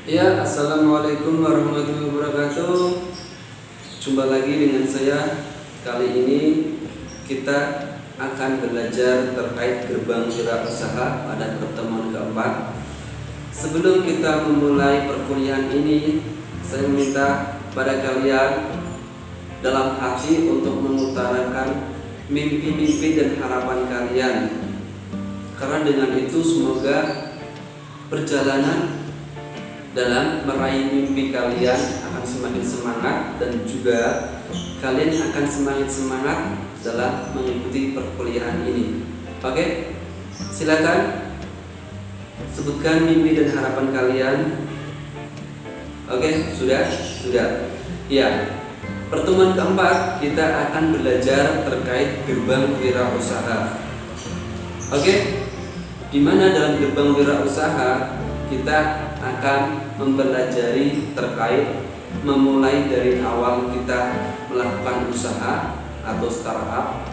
Ya, assalamualaikum warahmatullahi wabarakatuh. Jumpa lagi dengan saya. Kali ini kita akan belajar terkait gerbang wirausaha pada pertemuan keempat. Sebelum kita memulai perkuliahan ini, saya minta pada kalian dalam hati untuk mengutarakan mimpi-mimpi dan harapan kalian. Karena dengan itu semoga perjalanan dalam meraih mimpi kalian akan semakin semangat, dan juga kalian akan semakin semangat dalam mengikuti perkuliahan ini. Oke, silakan sebutkan mimpi dan harapan kalian. Oke, sudah. Ya, pertemuan keempat kita akan belajar terkait gerbang wirausaha. Oke, di mana dalam gerbang wirausaha kita akan mempelajari terkait memulai dari awal kita melakukan usaha atau startup,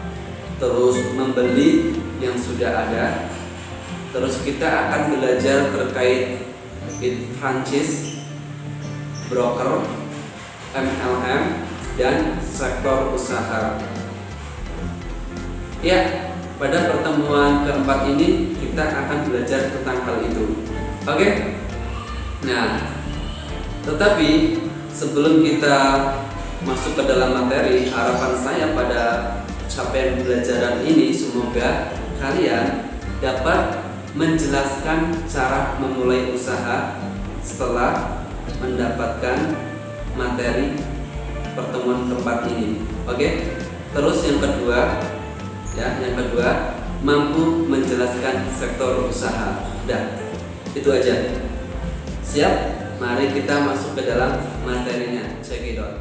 terus membeli yang sudah ada, terus kita akan belajar terkait franchise, broker, MLM, dan sektor usaha. Ya, pada pertemuan keempat ini kita akan belajar tentang hal itu. Oke. Nah, tetapi sebelum kita masuk ke dalam materi, harapan saya pada capaian pembelajaran ini semoga kalian dapat menjelaskan cara memulai usaha setelah mendapatkan materi pertemuan keempat ini. Oke. Terus yang kedua, mampu menjelaskan sektor usaha. Itu aja. Siap? Mari kita masuk ke dalam materinya. Check it out.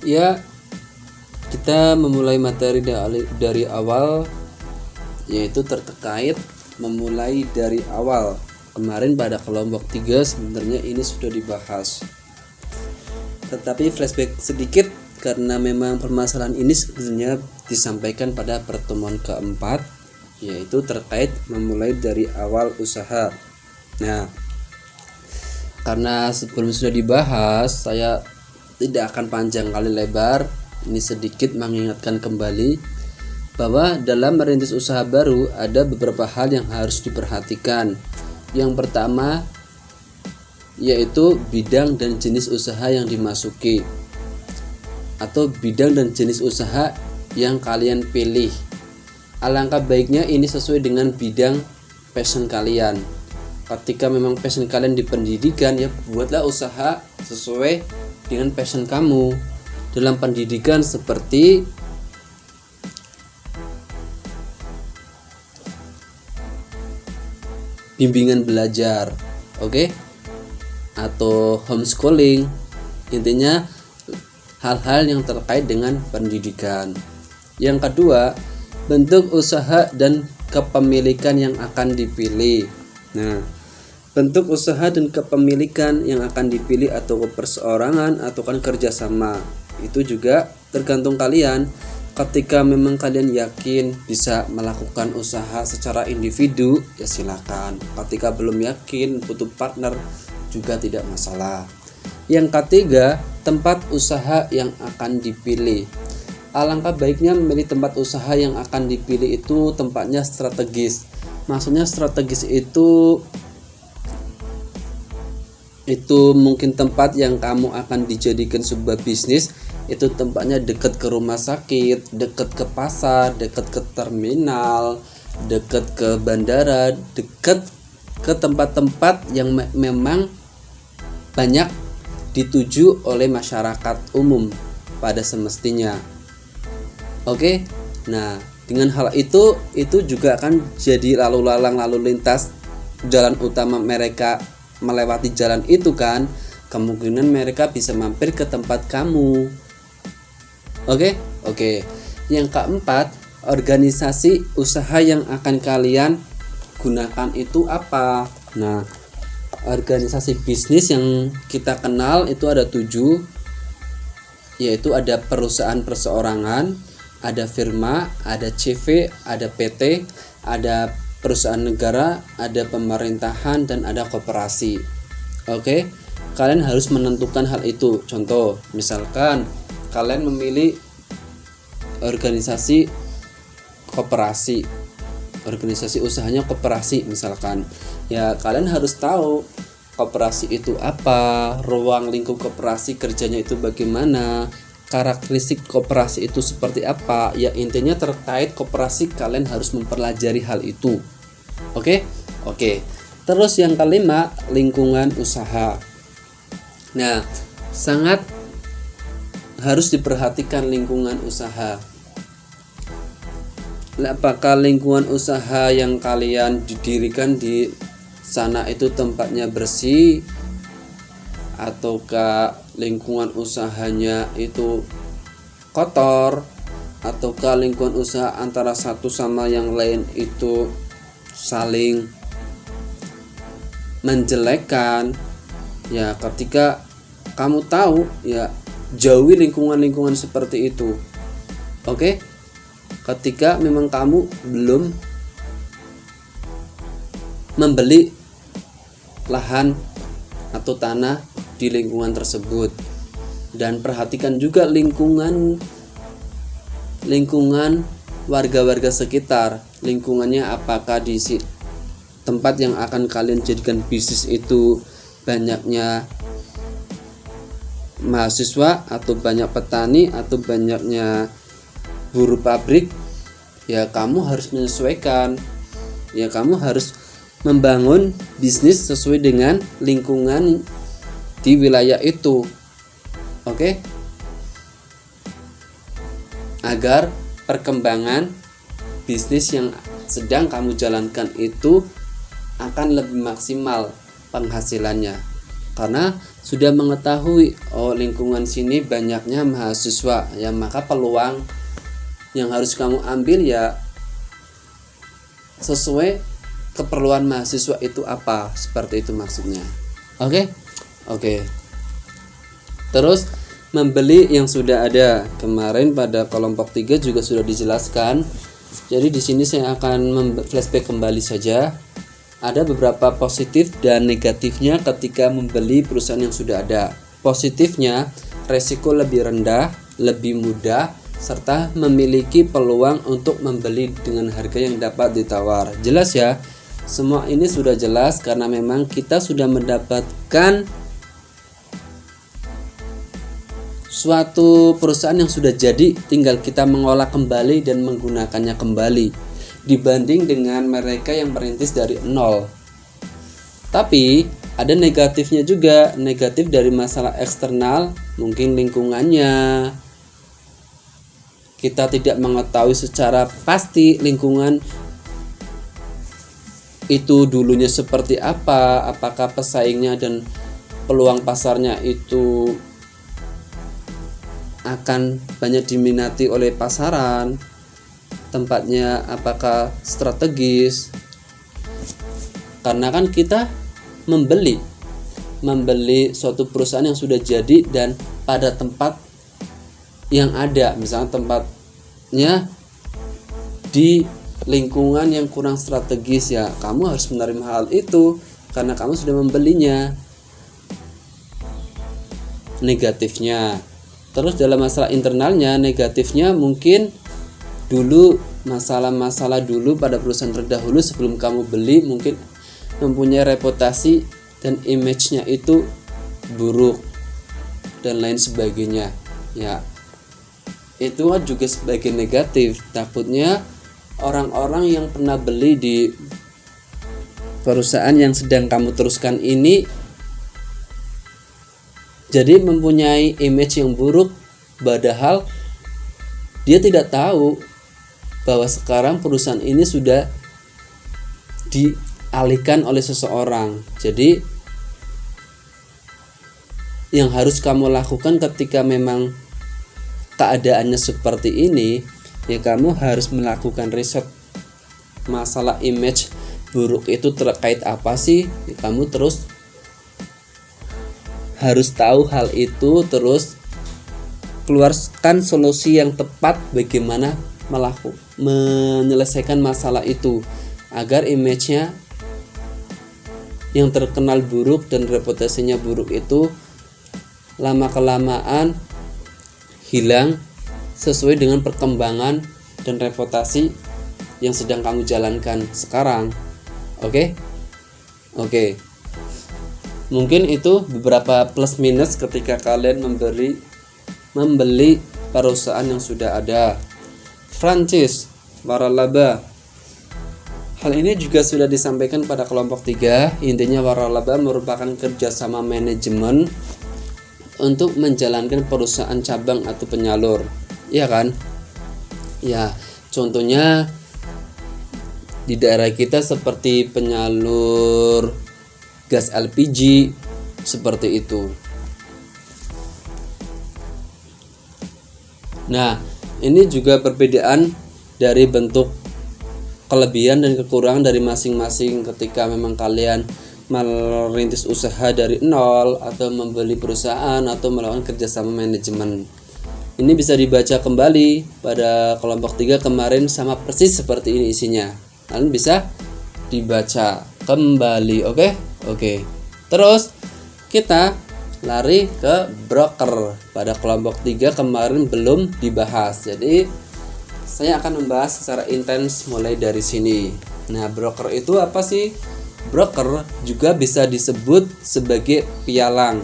Ya, kita memulai materi dari awal, yaitu terkait memulai dari awal. Kemarin pada kelompok 3 sebenarnya ini sudah dibahas, tetapi flashback sedikit karena memang permasalahan ini sebenarnya disampaikan pada pertemuan keempat, yaitu terkait memulai dari awal usaha. Nah, karena sebelum sudah dibahas, saya tidak akan panjang kali lebar. Ini sedikit mengingatkan kembali bahwa dalam merintis usaha baru ada beberapa hal yang harus diperhatikan. Yang pertama yaitu bidang dan jenis usaha yang dimasuki, atau bidang dan jenis usaha yang kalian pilih. Alangkah baiknya ini sesuai dengan bidang passion kalian. Ketika memang passion kalian di pendidikan, ya buatlah usaha sesuai dengan passion kamu. Dalam pendidikan seperti bimbingan belajar, atau homeschooling. Intinya hal-hal yang terkait dengan pendidikan. Yang kedua, bentuk usaha dan kepemilikan yang akan dipilih. Nah, bentuk usaha dan kepemilikan yang akan dipilih, atau perseorangan atau kan kerjasama, itu juga tergantung kalian. Ketika memang kalian yakin bisa melakukan usaha secara individu, ya silakan. Ketika belum yakin, butuh partner, juga tidak masalah. Yang ketiga, tempat usaha yang akan dipilih. Alangkah baiknya memilih tempat usaha yang akan dipilih itu tempatnya strategis. Maksudnya strategis itu mungkin tempat yang kamu akan dijadikan sebuah bisnis. Itu tempatnya dekat ke rumah sakit, dekat ke pasar, dekat ke terminal, dekat ke bandara, dekat ke tempat-tempat yang memang banyak dituju oleh masyarakat umum pada semestinya. Nah, dengan hal itu juga akan jadi lalu lalang lalu lintas jalan utama mereka melewati jalan itu kan, kemungkinan mereka bisa mampir ke tempat kamu. Yang keempat, organisasi usaha yang akan kalian gunakan itu apa? Nah, organisasi bisnis yang kita kenal itu ada 7, yaitu ada perusahaan perseorangan, ada firma, ada CV, ada PT, ada perusahaan negara, ada pemerintahan, dan ada koperasi. Oke, kalian harus menentukan hal itu. Contoh, misalkan kalian memilih organisasi koperasi, organisasi usahanya koperasi misalkan. Ya, kalian harus tahu koperasi itu apa, ruang lingkup koperasi kerjanya itu bagaimana, karakteristik koperasi itu seperti apa. Ya, intinya terkait koperasi kalian harus mempelajari hal itu. Oke. Terus yang kelima, lingkungan usaha. Nah, sangat harus diperhatikan lingkungan usaha. Apakah lingkungan usaha yang kalian didirikan di sana itu tempatnya bersih, ataukah lingkungan usahanya itu kotor, ataukah lingkungan usaha antara satu sama yang lain itu saling menjelekkan. Ya, ketika kamu tahu, ya jauhi lingkungan-lingkungan seperti itu. Oke? Ketika memang kamu belum membeli lahan atau tanah di lingkungan tersebut, dan perhatikan juga lingkungan warga-warga sekitar. Lingkungannya apakah di tempat yang akan kalian jadikan bisnis itu banyaknya mahasiswa, atau banyak petani, atau banyaknya buruh pabrik. Ya, kamu harus menyesuaikan. Ya, kamu harus membangun bisnis sesuai dengan lingkungan di wilayah itu. Oke? Agar perkembangan bisnis yang sedang kamu jalankan itu akan lebih maksimal penghasilannya, karena sudah mengetahui lingkungan sini banyaknya mahasiswa. Ya, maka peluang yang harus kamu ambil ya sesuai keperluan mahasiswa itu apa, seperti itu maksudnya. Oke. Terus membeli yang sudah ada. Kemarin pada kelompok 3 juga sudah dijelaskan. Jadi di sini saya akan flashback kembali saja. Ada beberapa positif dan negatifnya ketika membeli perusahaan yang sudah ada. Positifnya, resiko lebih rendah, lebih mudah, serta memiliki peluang untuk membeli dengan harga yang dapat ditawar. Jelas ya? Semua ini sudah jelas karena memang kita sudah mendapatkan suatu perusahaan yang sudah jadi, tinggal kita mengolah kembali dan menggunakannya kembali, dibanding dengan mereka yang merintis dari nol. Tapi ada negatifnya juga. Negatif dari masalah eksternal, mungkin lingkungannya. Kita tidak mengetahui secara pasti lingkungan itu dulunya seperti apa, apakah pesaingnya dan peluang pasarnya itu akan banyak diminati oleh pasaran, tempatnya apakah strategis. Karena kan kita membeli suatu perusahaan yang sudah jadi dan pada tempat yang ada, misalnya tempatnya di lingkungan yang kurang strategis, ya kamu harus menerima hal itu karena kamu sudah membelinya. Negatifnya. Terus dalam masalah internalnya, negatifnya mungkin dulu masalah-masalah dulu pada perusahaan terdahulu sebelum kamu beli mungkin mempunyai reputasi dan image-nya itu buruk dan lain sebagainya. Ya, itu juga sebagai negatif. Takutnya orang-orang yang pernah beli di perusahaan yang sedang kamu teruskan ini jadi mempunyai image yang buruk, padahal dia tidak tahu bahwa sekarang perusahaan ini sudah dialihkan oleh seseorang. Jadi yang harus kamu lakukan ketika memang keadaannya seperti ini, ya kamu harus melakukan riset masalah image buruk itu terkait apa sih. Ya, kamu terus harus tahu hal itu, terus keluarkan solusi yang tepat bagaimana menyelesaikan masalah itu agar image-nya yang terkenal buruk dan reputasinya buruk itu lama-kelamaan hilang sesuai dengan perkembangan dan reputasi yang sedang kamu jalankan sekarang. Oke? Mungkin itu beberapa plus minus ketika kalian membeli perusahaan yang sudah ada. Franchise, waralaba. Hal ini juga sudah disampaikan pada kelompok 3. Intinya waralaba merupakan kerjasama manajemen untuk menjalankan perusahaan cabang atau penyalur. Iya kan? Ya, contohnya di daerah kita seperti penyalur gas LPG seperti itu. Nah, ini juga perbedaan dari bentuk kelebihan dan kekurangan dari masing-masing ketika memang kalian merintis usaha dari nol atau membeli perusahaan atau melakukan kerjasama manajemen. Ini bisa dibaca kembali pada kelompok 3 kemarin sama persis seperti ini isinya. Kalian bisa dibaca kembali. Oke. Terus kita lari ke broker. Pada kelompok 3 kemarin belum dibahas. Jadi saya akan membahas secara intens mulai dari sini. Nah, broker itu apa sih? Broker juga bisa disebut sebagai pialang.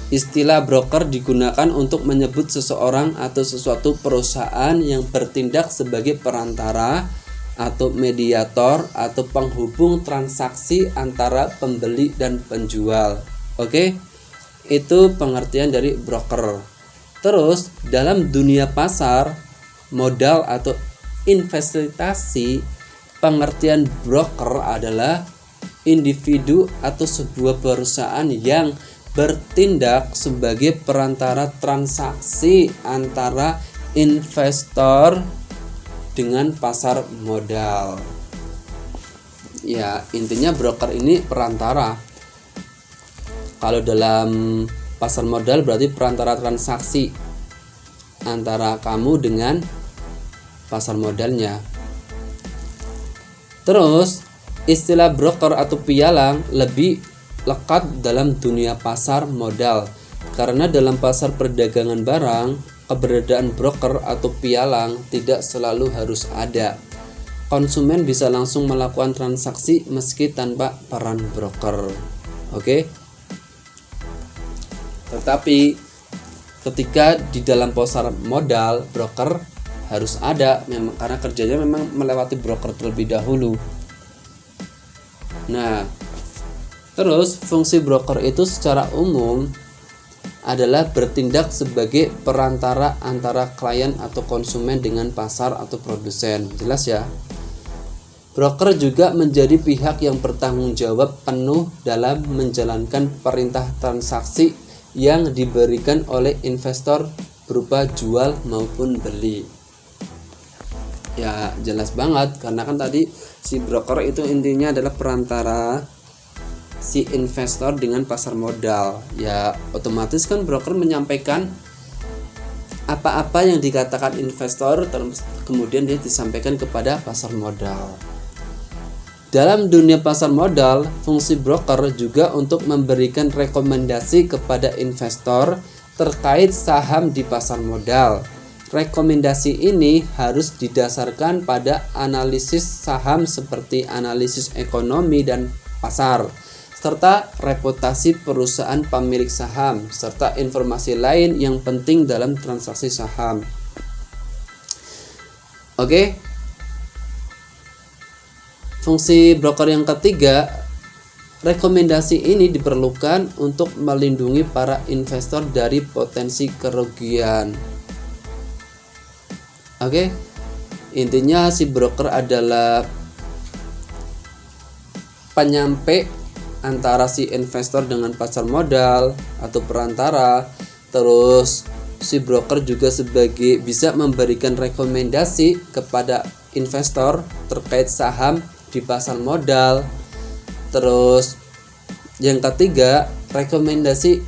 Istilah broker digunakan untuk menyebut seseorang atau sesuatu perusahaan yang bertindak sebagai perantara atau mediator atau penghubung transaksi antara pembeli dan penjual. Oke? Itu pengertian dari broker. Terus, dalam dunia pasar modal atau investasi, pengertian broker adalah individu atau sebuah perusahaan yang bertindak sebagai perantara transaksi antara investor dengan pasar modal. Ya, intinya broker ini perantara. Kalau dalam pasar modal berarti perantara transaksi antara kamu dengan pasar modalnya. Terus, istilah broker atau pialang lebih lekat dalam dunia pasar modal, karena dalam pasar perdagangan barang, keberadaan broker atau pialang tidak selalu harus ada. Konsumen bisa langsung melakukan transaksi meski tanpa peran broker. Oke? Tetapi ketika di dalam pasar modal, broker harus ada memang karena kerjanya memang melewati broker terlebih dahulu. Nah, terus fungsi broker itu secara umum adalah bertindak sebagai perantara antara klien atau konsumen dengan pasar atau produsen. Jelas ya? Broker juga menjadi pihak yang bertanggung jawab penuh dalam menjalankan perintah transaksi yang diberikan oleh investor berupa jual maupun beli. Ya, jelas banget karena kan tadi si broker itu intinya adalah perantara si investor dengan pasar modal. Ya, otomatis kan broker menyampaikan apa-apa yang dikatakan investor terus kemudian dia disampaikan kepada pasar modal. Dalam dunia pasar modal, fungsi broker juga untuk memberikan rekomendasi kepada investor terkait saham di pasar modal. Rekomendasi ini harus didasarkan pada analisis saham seperti analisis ekonomi dan pasar, serta reputasi perusahaan pemilik saham, serta informasi lain yang penting dalam transaksi saham. Oke. Fungsi broker yang ketiga, rekomendasi ini diperlukan untuk melindungi para investor dari potensi kerugian. Oke. Intinya si broker adalah penyampai antara si investor dengan pasar modal atau perantara. Terus si broker juga sebagai bisa memberikan rekomendasi kepada investor terkait saham di pasar modal. Terus yang ketiga, rekomendasi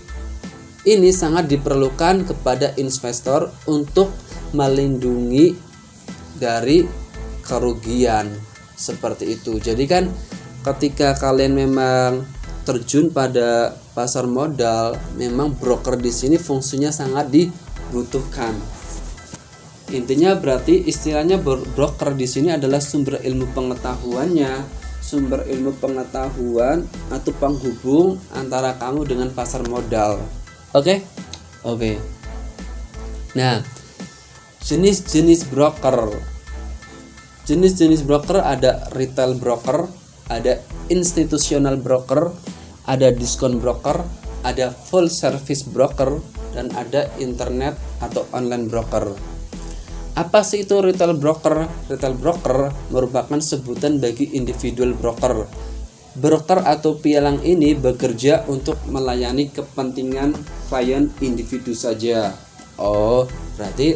ini sangat diperlukan kepada investor untuk melindungi dari kerugian seperti itu. Jadi kan ketika kalian memang terjun pada pasar modal, memang broker di sini fungsinya sangat dibutuhkan. Intinya berarti istilahnya broker di sini adalah sumber ilmu pengetahuannya, sumber ilmu pengetahuan atau penghubung antara kamu dengan pasar modal. Oke. Nah, jenis-jenis broker. Jenis-jenis broker ada retail broker, ada institutional broker, ada diskon broker, ada full service broker, dan ada internet atau online broker. Apa sih itu retail broker? Retail broker merupakan sebutan bagi individual broker. Broker atau pialang ini bekerja untuk melayani kepentingan klien individu saja. Oh, berarti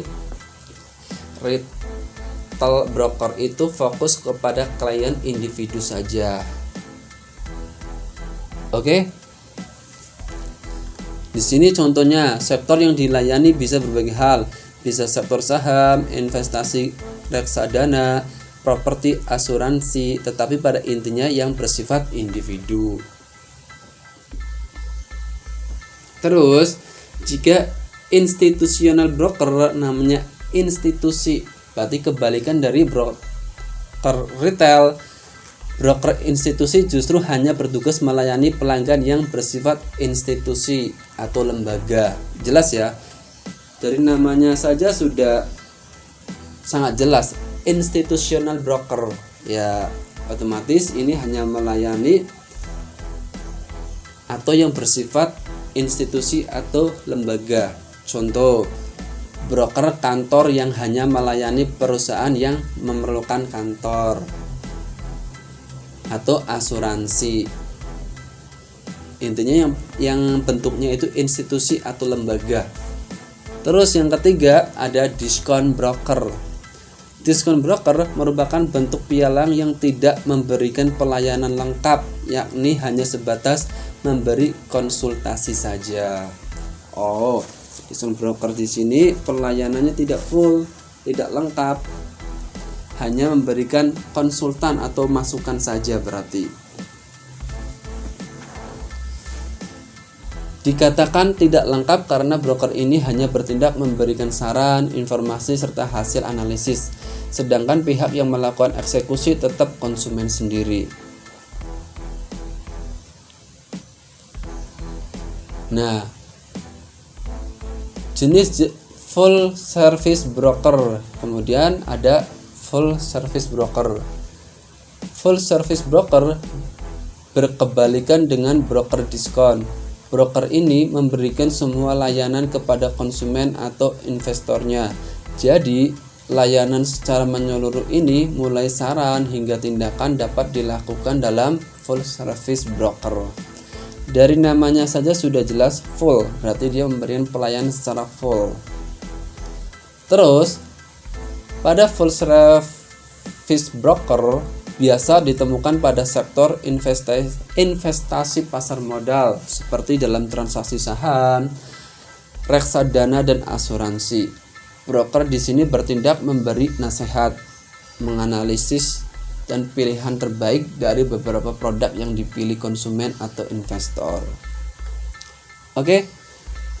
retail broker itu fokus kepada klien individu saja. Oke. Di sini contohnya sektor yang dilayani bisa berbagai hal. Bisa sektor saham, investasi reksadana, properti, asuransi, tetapi pada intinya yang bersifat individu. Terus, jika institutional broker namanya institusi, berarti kebalikan dari broker retail. Broker institusi justru hanya bertugas melayani pelanggan yang bersifat institusi atau lembaga. Jelas ya? Dari namanya saja sudah sangat jelas, institutional broker. Ya, otomatis ini hanya melayani atau yang bersifat institusi atau lembaga. Contoh, broker kantor yang hanya melayani perusahaan yang memerlukan kantor, atau asuransi. Intinya yang bentuknya itu institusi atau lembaga. Terus yang ketiga ada diskon broker. Diskon broker merupakan bentuk pialang yang tidak memberikan pelayanan lengkap, yakni hanya sebatas memberi konsultasi saja. Oh, diskon broker di sini pelayanannya tidak full, tidak lengkap, hanya memberikan konsultan atau masukan saja berarti. Dikatakan tidak lengkap karena broker ini hanya bertindak memberikan saran, informasi, serta hasil analisis, sedangkan pihak yang melakukan eksekusi tetap konsumen sendiri. Nah, jenis full service broker, kemudian ada full service broker. Full service broker berkebalikan dengan broker diskon. Broker ini memberikan semua layanan kepada konsumen atau investornya. Jadi, layanan secara menyeluruh ini mulai saran hingga tindakan dapat dilakukan dalam full service broker. Dari namanya saja sudah jelas full, berarti dia memberikan pelayanan secara full. Terus, pada full service broker biasa ditemukan pada sektor investasi pasar modal seperti dalam transaksi saham, reksadana, dan asuransi. Broker di sini bertindak memberi nasihat, menganalisis, dan pilihan terbaik dari beberapa produk yang dipilih konsumen atau investor. Oke,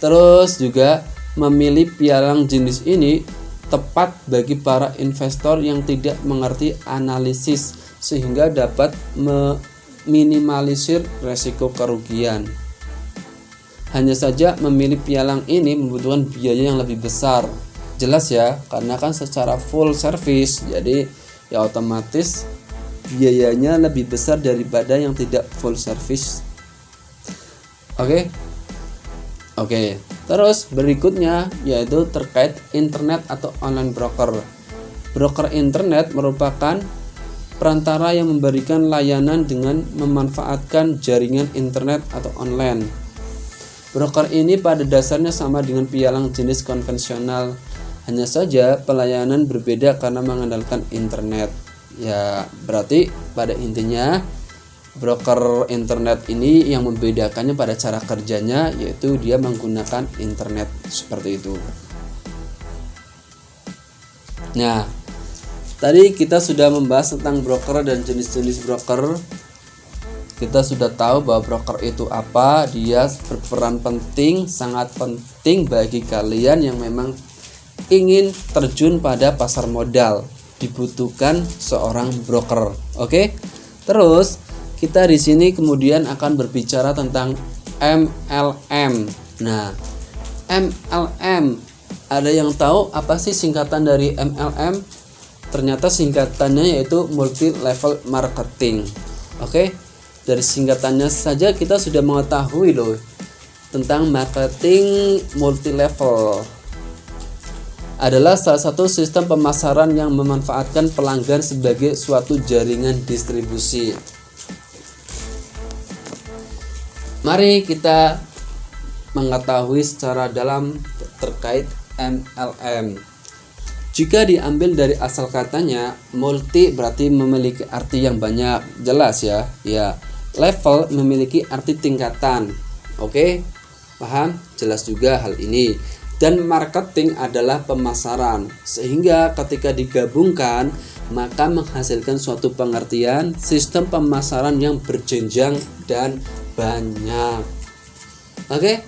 terus juga memilih pialang jenis ini tepat bagi para investor yang tidak mengerti analisis sehingga dapat meminimalisir resiko kerugian. Hanya saja memilih pialang ini membutuhkan biaya yang lebih besar. Jelas ya, karena kan secara full service, jadi ya otomatis biayanya lebih besar daripada yang tidak full service. Oke. Terus berikutnya yaitu terkait internet atau online broker. Broker internet merupakan perantara yang memberikan layanan dengan memanfaatkan jaringan internet atau online. Broker ini pada dasarnya sama dengan pialang jenis konvensional, hanya saja pelayanan berbeda karena mengandalkan internet. Ya, berarti pada intinya broker internet ini yang membedakannya pada cara kerjanya, yaitu dia menggunakan internet seperti itu. Nah, tadi kita sudah membahas tentang broker dan jenis-jenis broker. Kita sudah tahu bahwa broker itu apa, dia berperan penting, sangat penting bagi kalian yang memang ingin terjun pada pasar modal. Dibutuhkan seorang broker. Oke? Terus kita di sini kemudian akan berbicara tentang MLM. Nah, MLM, ada yang tahu apa sih singkatan dari MLM? Ternyata singkatannya yaitu multi level marketing. Oke? Dari singkatannya saja kita sudah mengetahui loh tentang marketing multi level. Adalah salah satu sistem pemasaran yang memanfaatkan pelanggan sebagai suatu jaringan distribusi. Mari kita mengetahui secara dalam terkait MLM. Jika diambil dari asal katanya, multi berarti memiliki arti yang banyak, jelas ya. Ya, level memiliki arti tingkatan. Oke? Paham? Jelas juga hal ini. Dan marketing adalah pemasaran. Sehingga ketika digabungkan, maka menghasilkan suatu pengertian sistem pemasaran yang berjenjang dan banyak. Oke?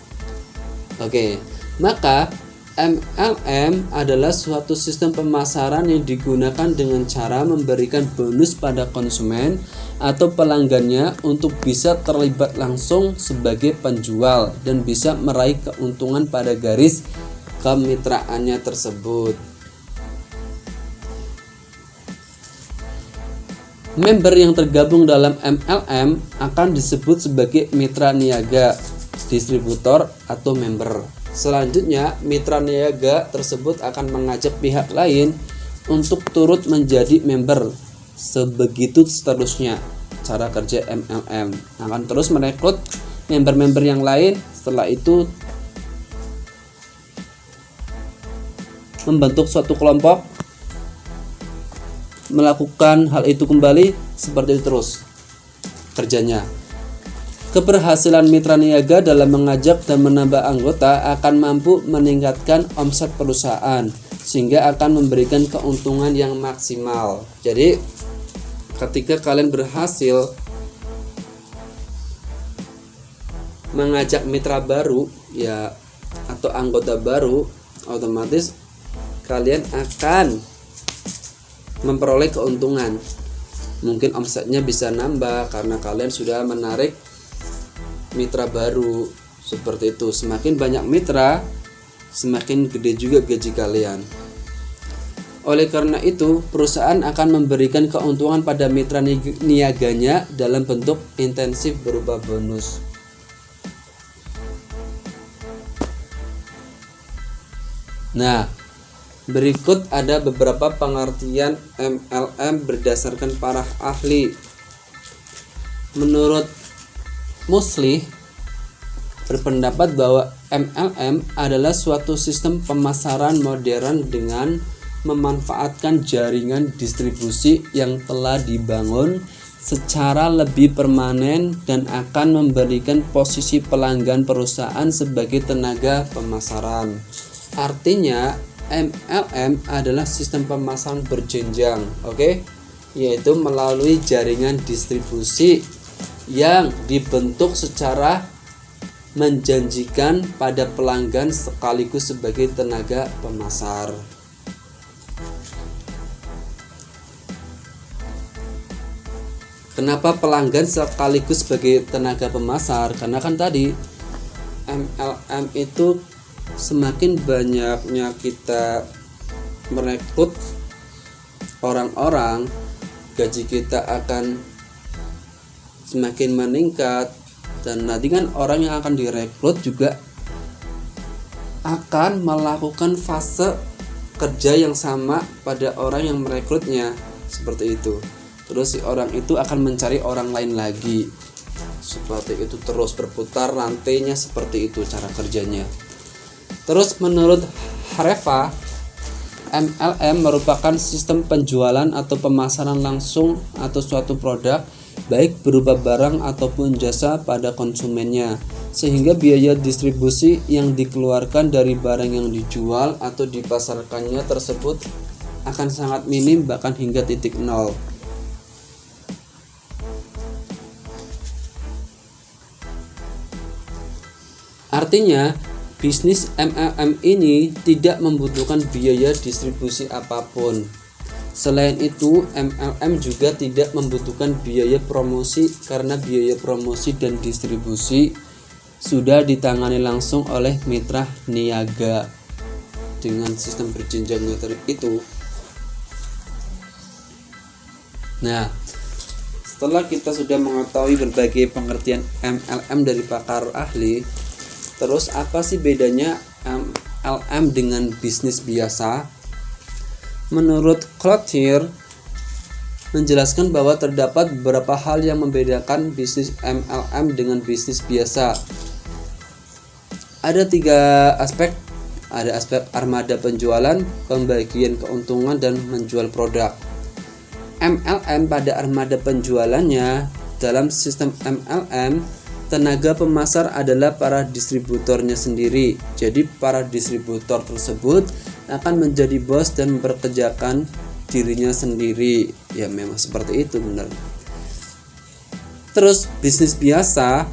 Maka MLM adalah suatu sistem pemasaran yang digunakan dengan cara memberikan bonus pada konsumen atau pelanggannya untuk bisa terlibat langsung sebagai penjual dan bisa meraih keuntungan pada garis kemitraannya tersebut. Member yang tergabung dalam MLM akan disebut sebagai mitra niaga, distributor, atau member. Selanjutnya, mitra niaga tersebut akan mengajak pihak lain untuk turut menjadi member. Sebegitu seterusnya cara kerja MLM. Akan terus merekrut member-member yang lain. Setelah itu membentuk suatu kelompok, melakukan hal itu kembali, seperti itu terus kerjanya. Keberhasilan mitra niaga dalam mengajak dan menambah anggota akan mampu meningkatkan omset perusahaan sehingga akan memberikan keuntungan yang maksimal. Jadi ketika kalian berhasil mengajak mitra baru ya atau anggota baru, otomatis kalian akan memperoleh keuntungan. Mungkin omsetnya bisa nambah karena kalian sudah menarik mitra baru, seperti itu. Semakin banyak mitra, semakin gede juga gaji kalian. Oleh karena itu, perusahaan akan memberikan keuntungan pada mitra niaganya dalam bentuk intensif berupa bonus. Nah, berikut ada beberapa pengertian MLM berdasarkan para ahli. Menurut Muslih berpendapat bahwa MLM adalah suatu sistem pemasaran modern dengan memanfaatkan jaringan distribusi yang telah dibangun secara lebih permanen dan akan memberikan posisi pelanggan perusahaan sebagai tenaga pemasaran. Artinya MLM adalah sistem pemasaran berjenjang, yaitu melalui jaringan distribusi yang dibentuk secara menjanjikan pada pelanggan sekaligus sebagai tenaga pemasar. Kenapa pelanggan sekaligus sebagai tenaga pemasar? Karena kan tadi MLM itu semakin banyaknya kita merekrut orang-orang, gaji kita akan semakin meningkat, dan nanti kan orang yang akan direkrut juga akan melakukan fase kerja yang sama pada orang yang merekrutnya, seperti itu. Terus si orang itu akan mencari orang lain lagi, seperti itu, terus berputar rantainya, seperti itu cara kerjanya. Terus menurut Hareva, MLM merupakan sistem penjualan atau pemasaran langsung atau suatu produk baik berupa barang ataupun jasa pada konsumennya, sehingga biaya distribusi yang dikeluarkan dari barang yang dijual atau dipasarkannya tersebut akan sangat minim, bahkan hingga titik nol. Artinya, bisnis MLM ini tidak membutuhkan biaya distribusi apapun. Selain itu, MLM juga tidak membutuhkan biaya promosi karena biaya promosi dan distribusi sudah ditangani langsung oleh mitra niaga dengan sistem berjenjang itu. Nah, setelah kita sudah mengetahui berbagai pengertian MLM dari pakar ahli, terus apa sih bedanya MLM dengan bisnis biasa? Menurut Cloutier menjelaskan bahwa terdapat beberapa hal yang membedakan bisnis MLM dengan bisnis biasa. Ada 3 aspek. Ada aspek armada penjualan, pembagian keuntungan, dan menjual produk. MLM pada armada penjualannya, dalam sistem MLM, tenaga pemasar adalah para distributornya sendiri. Jadi para distributor tersebut akan menjadi bos dan memperkerjakan dirinya sendiri. Ya memang seperti itu, benar. Terus bisnis biasa,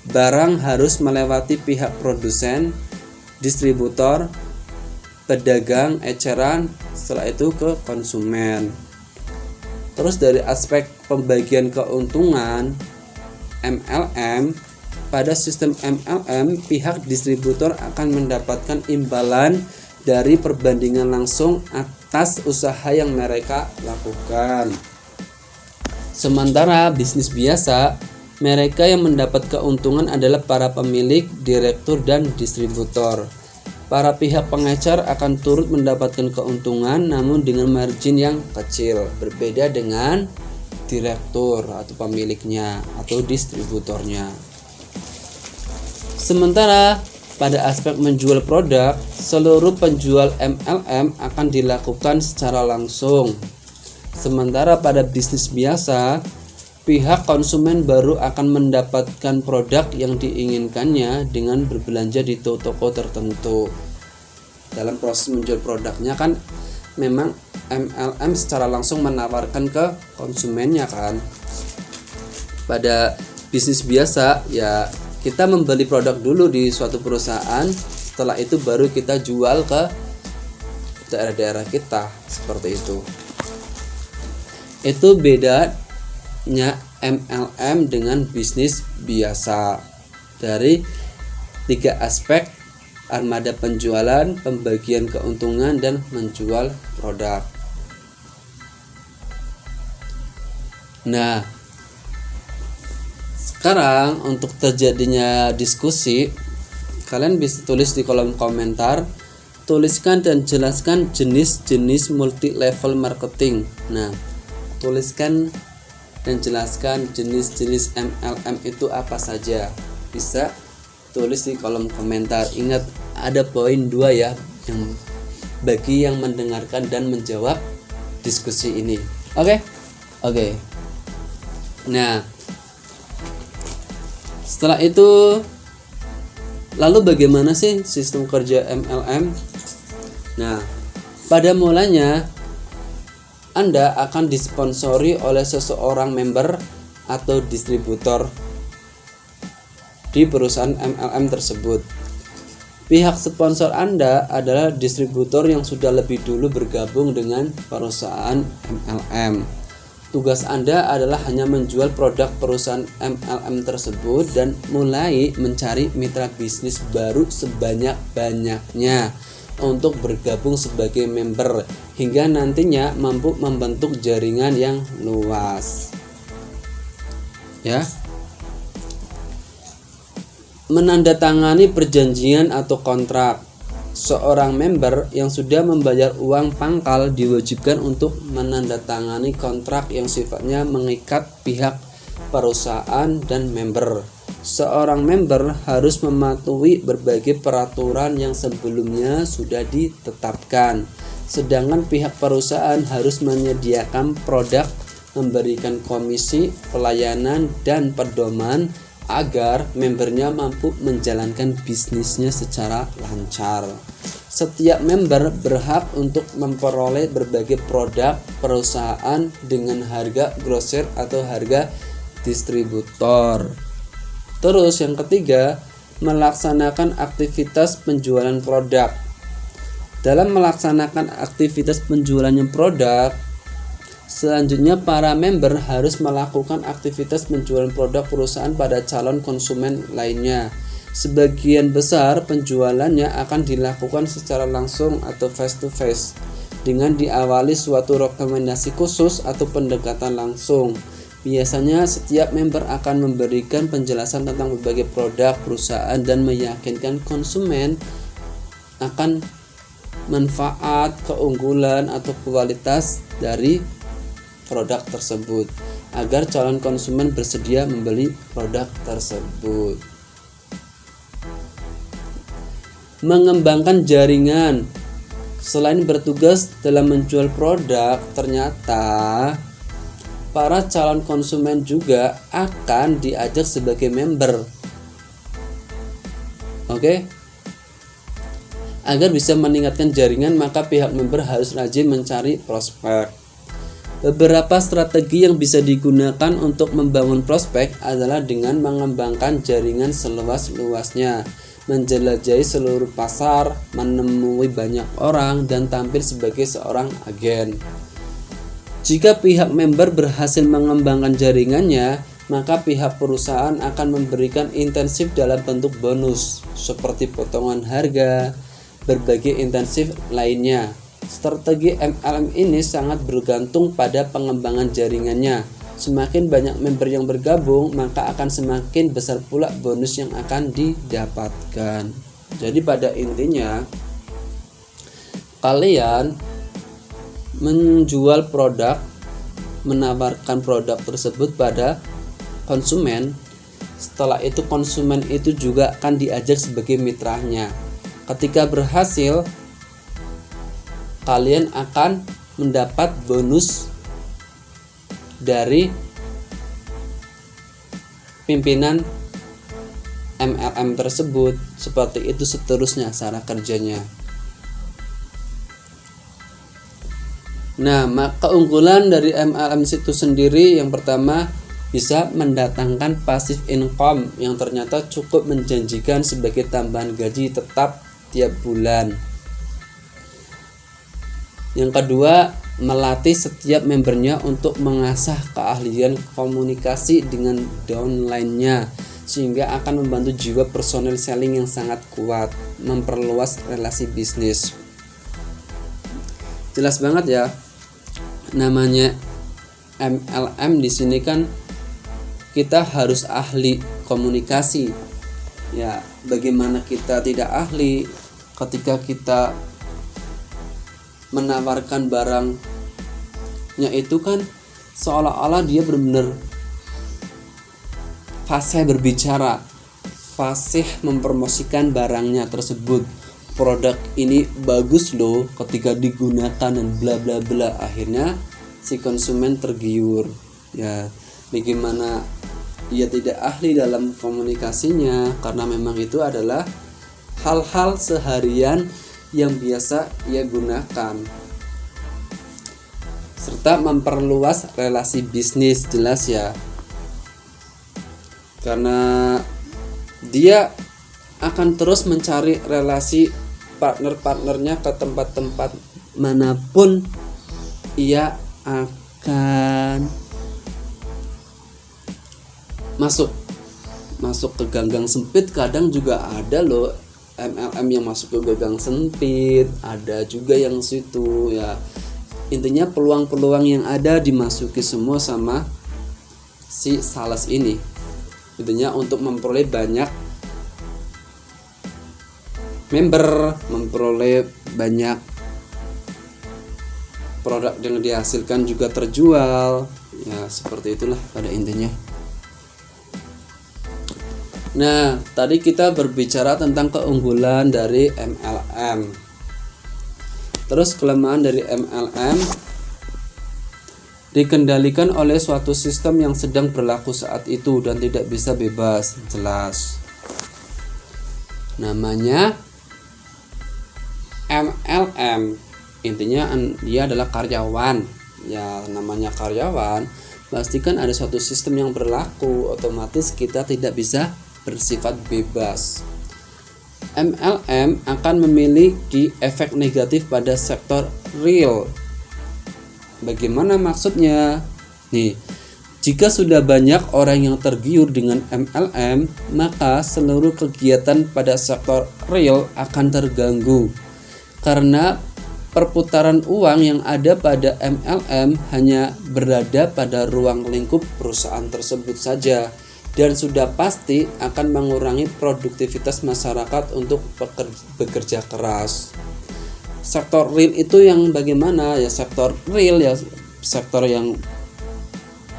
barang harus melewati pihak produsen, distributor, pedagang, eceran, setelah itu ke konsumen. Terus dari aspek pembagian keuntungan MLM, pada sistem MLM pihak distributor akan mendapatkan imbalan dari perbandingan langsung atas usaha yang mereka lakukan. Sementara bisnis biasa, mereka yang mendapat keuntungan adalah para pemilik, direktur, dan distributor. Para pihak pengecer akan turut mendapatkan keuntungan namun dengan margin yang kecil, berbeda dengan direktur atau pemiliknya atau distributornya. Sementara pada aspek menjual produk, seluruh penjual MLM akan dilakukan secara langsung. Sementara pada bisnis biasa, pihak konsumen baru akan mendapatkan produk yang diinginkannya dengan berbelanja di toko tertentu. Dalam proses menjual produknya kan memang MLM secara langsung menawarkan ke konsumennya kan. Pada bisnis biasa ya kita membeli produk dulu di suatu perusahaan, setelah itu baru kita jual ke daerah-daerah kita, seperti itu. Itu bedanya MLM dengan bisnis biasa dari 3 aspek: armada penjualan, pembagian keuntungan, dan menjual produk. Nah, sekarang untuk terjadinya diskusi, kalian bisa tulis di kolom komentar, tuliskan dan jelaskan jenis-jenis multi level marketing. Nah, tuliskan dan jelaskan jenis-jenis MLM itu apa saja. Bisa tulis di kolom komentar. Ingat, ada poin 2 ya, yang bagi yang mendengarkan dan menjawab diskusi ini. Oke. Nah, setelah itu, lalu bagaimana sih sistem kerja MLM? Nah, pada mulanya Anda akan disponsori oleh seseorang member atau distributor di perusahaan MLM tersebut. Pihak sponsor Anda adalah distributor yang sudah lebih dulu bergabung dengan perusahaan MLM. Tugas Anda adalah hanya menjual produk perusahaan MLM tersebut dan mulai mencari mitra bisnis baru sebanyak-banyaknya untuk bergabung sebagai member hingga nantinya mampu membentuk jaringan yang luas. Ya. Menandatangani perjanjian atau kontrak. Seorang member yang sudah membayar uang pangkal diwajibkan untuk menandatangani kontrak yang sifatnya mengikat pihak perusahaan dan member. Seorang member harus mematuhi berbagai peraturan yang sebelumnya sudah ditetapkan, sedangkan pihak perusahaan harus menyediakan produk memberikan komisi, pelayanan, dan pedoman agar membernya mampu menjalankan bisnisnya secara lancar. Setiap member berhak untuk memperoleh berbagai produk perusahaan dengan harga grosir atau harga distributor. Terus yang ketiga, melaksanakan aktivitas penjualan produk. Dalam melaksanakan aktivitas penjualannya produk, selanjutnya para member harus melakukan aktivitas penjualan produk perusahaan pada calon konsumen lainnya. Sebagian besar penjualannya akan dilakukan secara langsung atau face to face dengan diawali suatu rekomendasi khusus atau pendekatan langsung. Biasanya setiap member akan memberikan penjelasan tentang berbagai produk perusahaan dan meyakinkan konsumen akan manfaat, keunggulan atau kualitas dari produk tersebut agar calon konsumen bersedia membeli produk tersebut. Mengembangkan jaringan. Selain bertugas dalam menjual produk, ternyata para calon konsumen juga akan diajak sebagai member. Oke? Agar bisa meningkatkan jaringan, maka pihak member harus rajin mencari prospek. Beberapa strategi yang bisa digunakan untuk membangun prospek adalah dengan mengembangkan jaringan seluas-luasnya, menjelajahi seluruh pasar, menemui banyak orang, dan tampil sebagai seorang agen. Jika pihak member berhasil mengembangkan jaringannya, maka pihak perusahaan akan memberikan intensif dalam bentuk bonus, seperti potongan harga, berbagai intensif lainnya. Strategi MLM ini sangat bergantung pada pengembangan jaringannya. Semakin banyak member yang bergabung, maka akan semakin besar pula bonus yang akan didapatkan. Jadi pada intinya, kalian menjual produk, menawarkan produk tersebut pada konsumen. Setelah itu konsumen itu juga akan diajak sebagai mitranya. Ketika berhasil, kalian akan mendapat bonus dari pimpinan MLM tersebut. Seperti itu seterusnya cara kerjanya. Nah, keunggulan dari MLM itu sendiri, yang pertama, bisa mendatangkan passive income yang ternyata cukup menjanjikan sebagai tambahan gaji tetap tiap bulan. Yang kedua, melatih setiap membernya untuk mengasah keahlian komunikasi dengan downline-nya, sehingga akan membantu jiwa personal selling yang sangat kuat, memperluas relasi bisnis. Jelas banget ya, namanya MLM di sini kan kita harus ahli komunikasi. Ya, bagaimana kita tidak ahli ketika kita menawarkan barangnya itu kan seolah-olah dia benar-benar fasih berbicara, fasih mempromosikan barangnya tersebut. Produk ini bagus loh ketika digunakan dan bla bla bla. Akhirnya si konsumen tergiur. Ya, bagaimana ia tidak ahli dalam komunikasinya, karena memang itu adalah hal-hal seharian yang biasa ia gunakan, serta memperluas relasi bisnis. Jelas ya, karena dia akan terus mencari relasi partner-partnernya ke tempat-tempat manapun ia akan masuk ke ganggang sempit. Kadang juga ada loh MLM yang masuk ke ganggang sempit, ada juga yang situ ya. Intinya peluang-peluang yang ada dimasuki semua sama si sales ini. Intinya untuk memperoleh banyak member, memperoleh banyak produk yang dihasilkan juga terjual. Ya, seperti itulah pada intinya. Nah, tadi kita berbicara tentang keunggulan dari MLM. Terus kelemahan dari MLM, dikendalikan oleh suatu sistem yang sedang berlaku saat itu dan tidak bisa bebas. Jelas. Namanya MLM. Intinya dia adalah karyawan. Ya, namanya karyawan, pastikan ada suatu sistem yang berlaku, otomatis kita tidak bisa bersifat bebas. MLM akan memiliki efek negatif pada sektor real. Bagaimana maksudnya? Nih, jika sudah banyak orang yang tergiur dengan MLM, maka seluruh kegiatan pada sektor real akan terganggu. Karena perputaran uang yang ada pada MLM hanya berada pada ruang lingkup perusahaan tersebut saja, dan sudah pasti akan mengurangi produktivitas masyarakat untuk bekerja keras. Sektor real itu yang bagaimana? Ya, sektor real ya sektor yang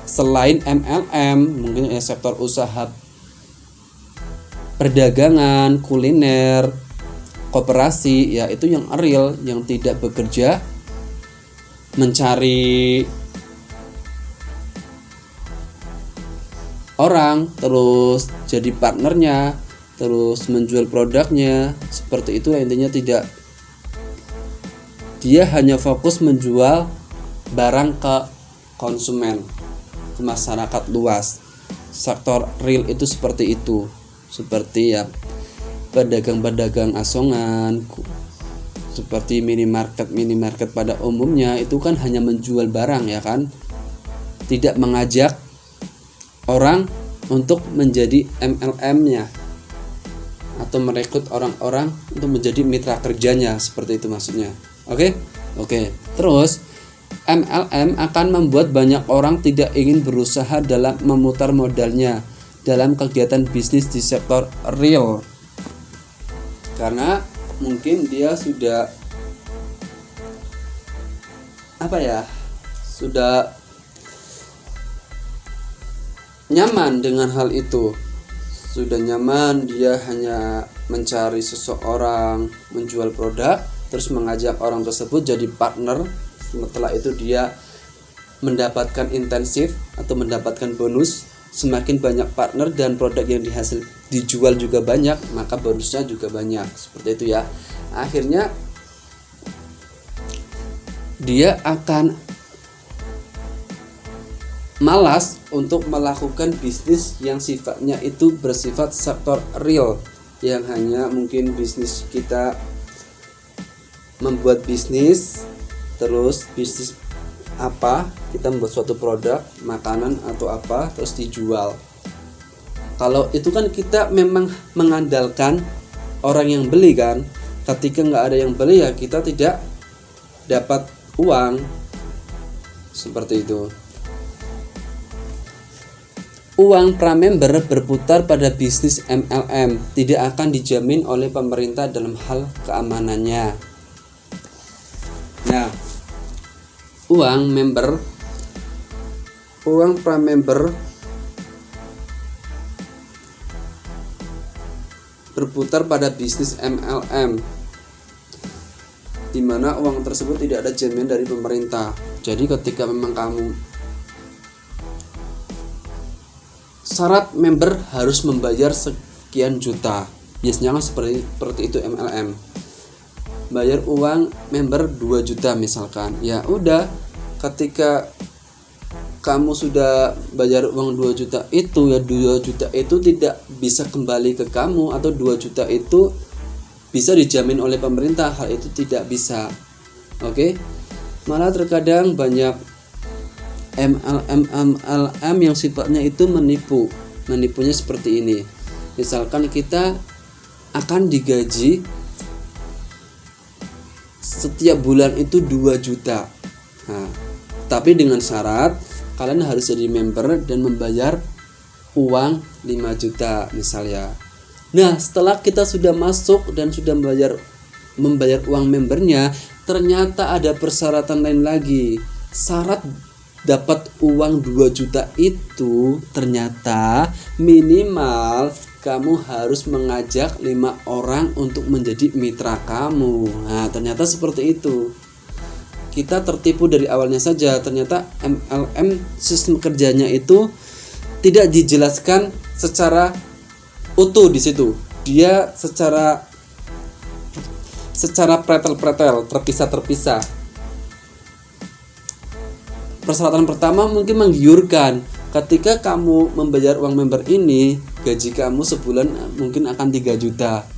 selain MLM, mungkin ya sektor usaha perdagangan, kuliner, koperasi, ya itu yang real, yang tidak bekerja mencari orang terus jadi partnernya, terus menjual produknya, seperti itu. Intinya tidak, dia hanya fokus menjual barang ke konsumen, ke masyarakat luas. Sektor real itu seperti itu, seperti ya pedagang-pedagang asongan, seperti minimarket pada umumnya, itu kan hanya menjual barang, ya kan, tidak mengajak orang untuk menjadi MLM-nya atau merekrut orang-orang untuk menjadi mitra kerjanya, seperti itu maksudnya. Oke. Terus MLM akan membuat banyak orang tidak ingin berusaha dalam memutar modalnya dalam kegiatan bisnis di sektor real, karena mungkin dia sudah sudah nyaman dengan hal itu, sudah nyaman, dia hanya mencari seseorang, menjual produk, terus mengajak orang tersebut jadi partner. Setelah itu dia mendapatkan intensif atau mendapatkan bonus. Semakin banyak partner dan produk yang dijual juga banyak, maka bonusnya juga banyak, seperti itu ya. Akhirnya dia akan malas untuk melakukan bisnis yang sifatnya itu bersifat sektor real, yang hanya mungkin bisnis kita membuat bisnis, terus bisnis apa, kita membuat suatu produk makanan atau apa terus dijual. Kalau itu kan kita memang mengandalkan orang yang beli kan. Ketika nggak ada yang beli, ya kita tidak dapat uang, seperti itu. Uang pra-member berputar pada bisnis MLM tidak akan dijamin oleh pemerintah dalam hal keamanannya. Nah, uang pra-member berputar pada bisnis MLM, di mana uang tersebut tidak ada jaminan dari pemerintah. Jadi ketika memang kamu syarat member harus membayar sekian juta, biasanya kan seperti itu MLM. Bayar uang member 2 juta misalkan. Ya udah, ketika kamu sudah bayar uang 2 juta itu, ya 2 juta itu tidak bisa kembali ke kamu, atau 2 juta itu bisa dijamin oleh pemerintah, hal itu tidak bisa. Oke? Malah terkadang banyak MLM yang sifatnya itu menipu. Menipunya seperti ini. Misalkan kita akan digaji setiap bulan itu 2 juta. Nah, tapi dengan syarat kalian harus jadi member dan membayar uang 5 juta misalnya. Nah, setelah kita sudah masuk dan sudah membayar uang membernya, ternyata ada persyaratan lain lagi. Syarat dapat uang 2 juta itu ternyata minimal kamu harus mengajak 5 orang untuk menjadi mitra kamu. Nah, ternyata seperti itu. kita tertipu dari awalnya saja. Ternyata MLM sistem kerjanya itu tidak dijelaskan secara utuh di situ. Dia secara pretel-pretel, terpisah-terpisah. Persyaratan pertama mungkin menggiurkan. Ketika kamu membayar uang member ini, gaji kamu sebulan mungkin akan 3 juta.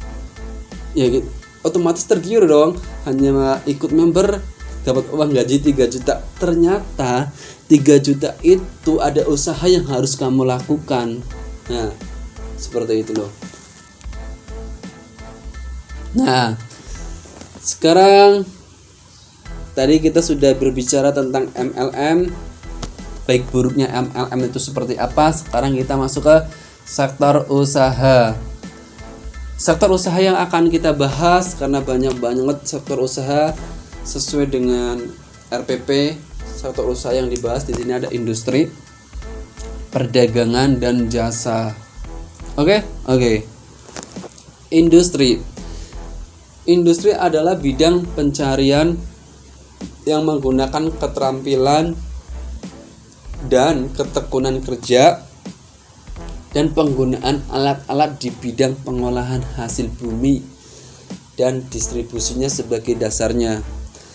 Ya gitu, otomatis tergiur dong. Hanya ikut member dapat uang gaji 3 juta. Ternyata 3 juta itu ada usaha yang harus kamu lakukan. Nah, seperti itu loh. Nah, sekarang tadi kita sudah berbicara tentang MLM, baik buruknya MLM itu seperti apa. Sekarang kita masuk ke sektor usaha. Sektor usaha yang akan kita bahas karena banyak banget sektor usaha sesuai dengan RPP. Sektor usaha yang dibahas di sini ada industri, perdagangan dan jasa. Oke. Industri adalah bidang pencarian yang menggunakan keterampilan dan ketekunan kerja dan penggunaan alat-alat di bidang pengolahan hasil bumi dan distribusinya sebagai dasarnya.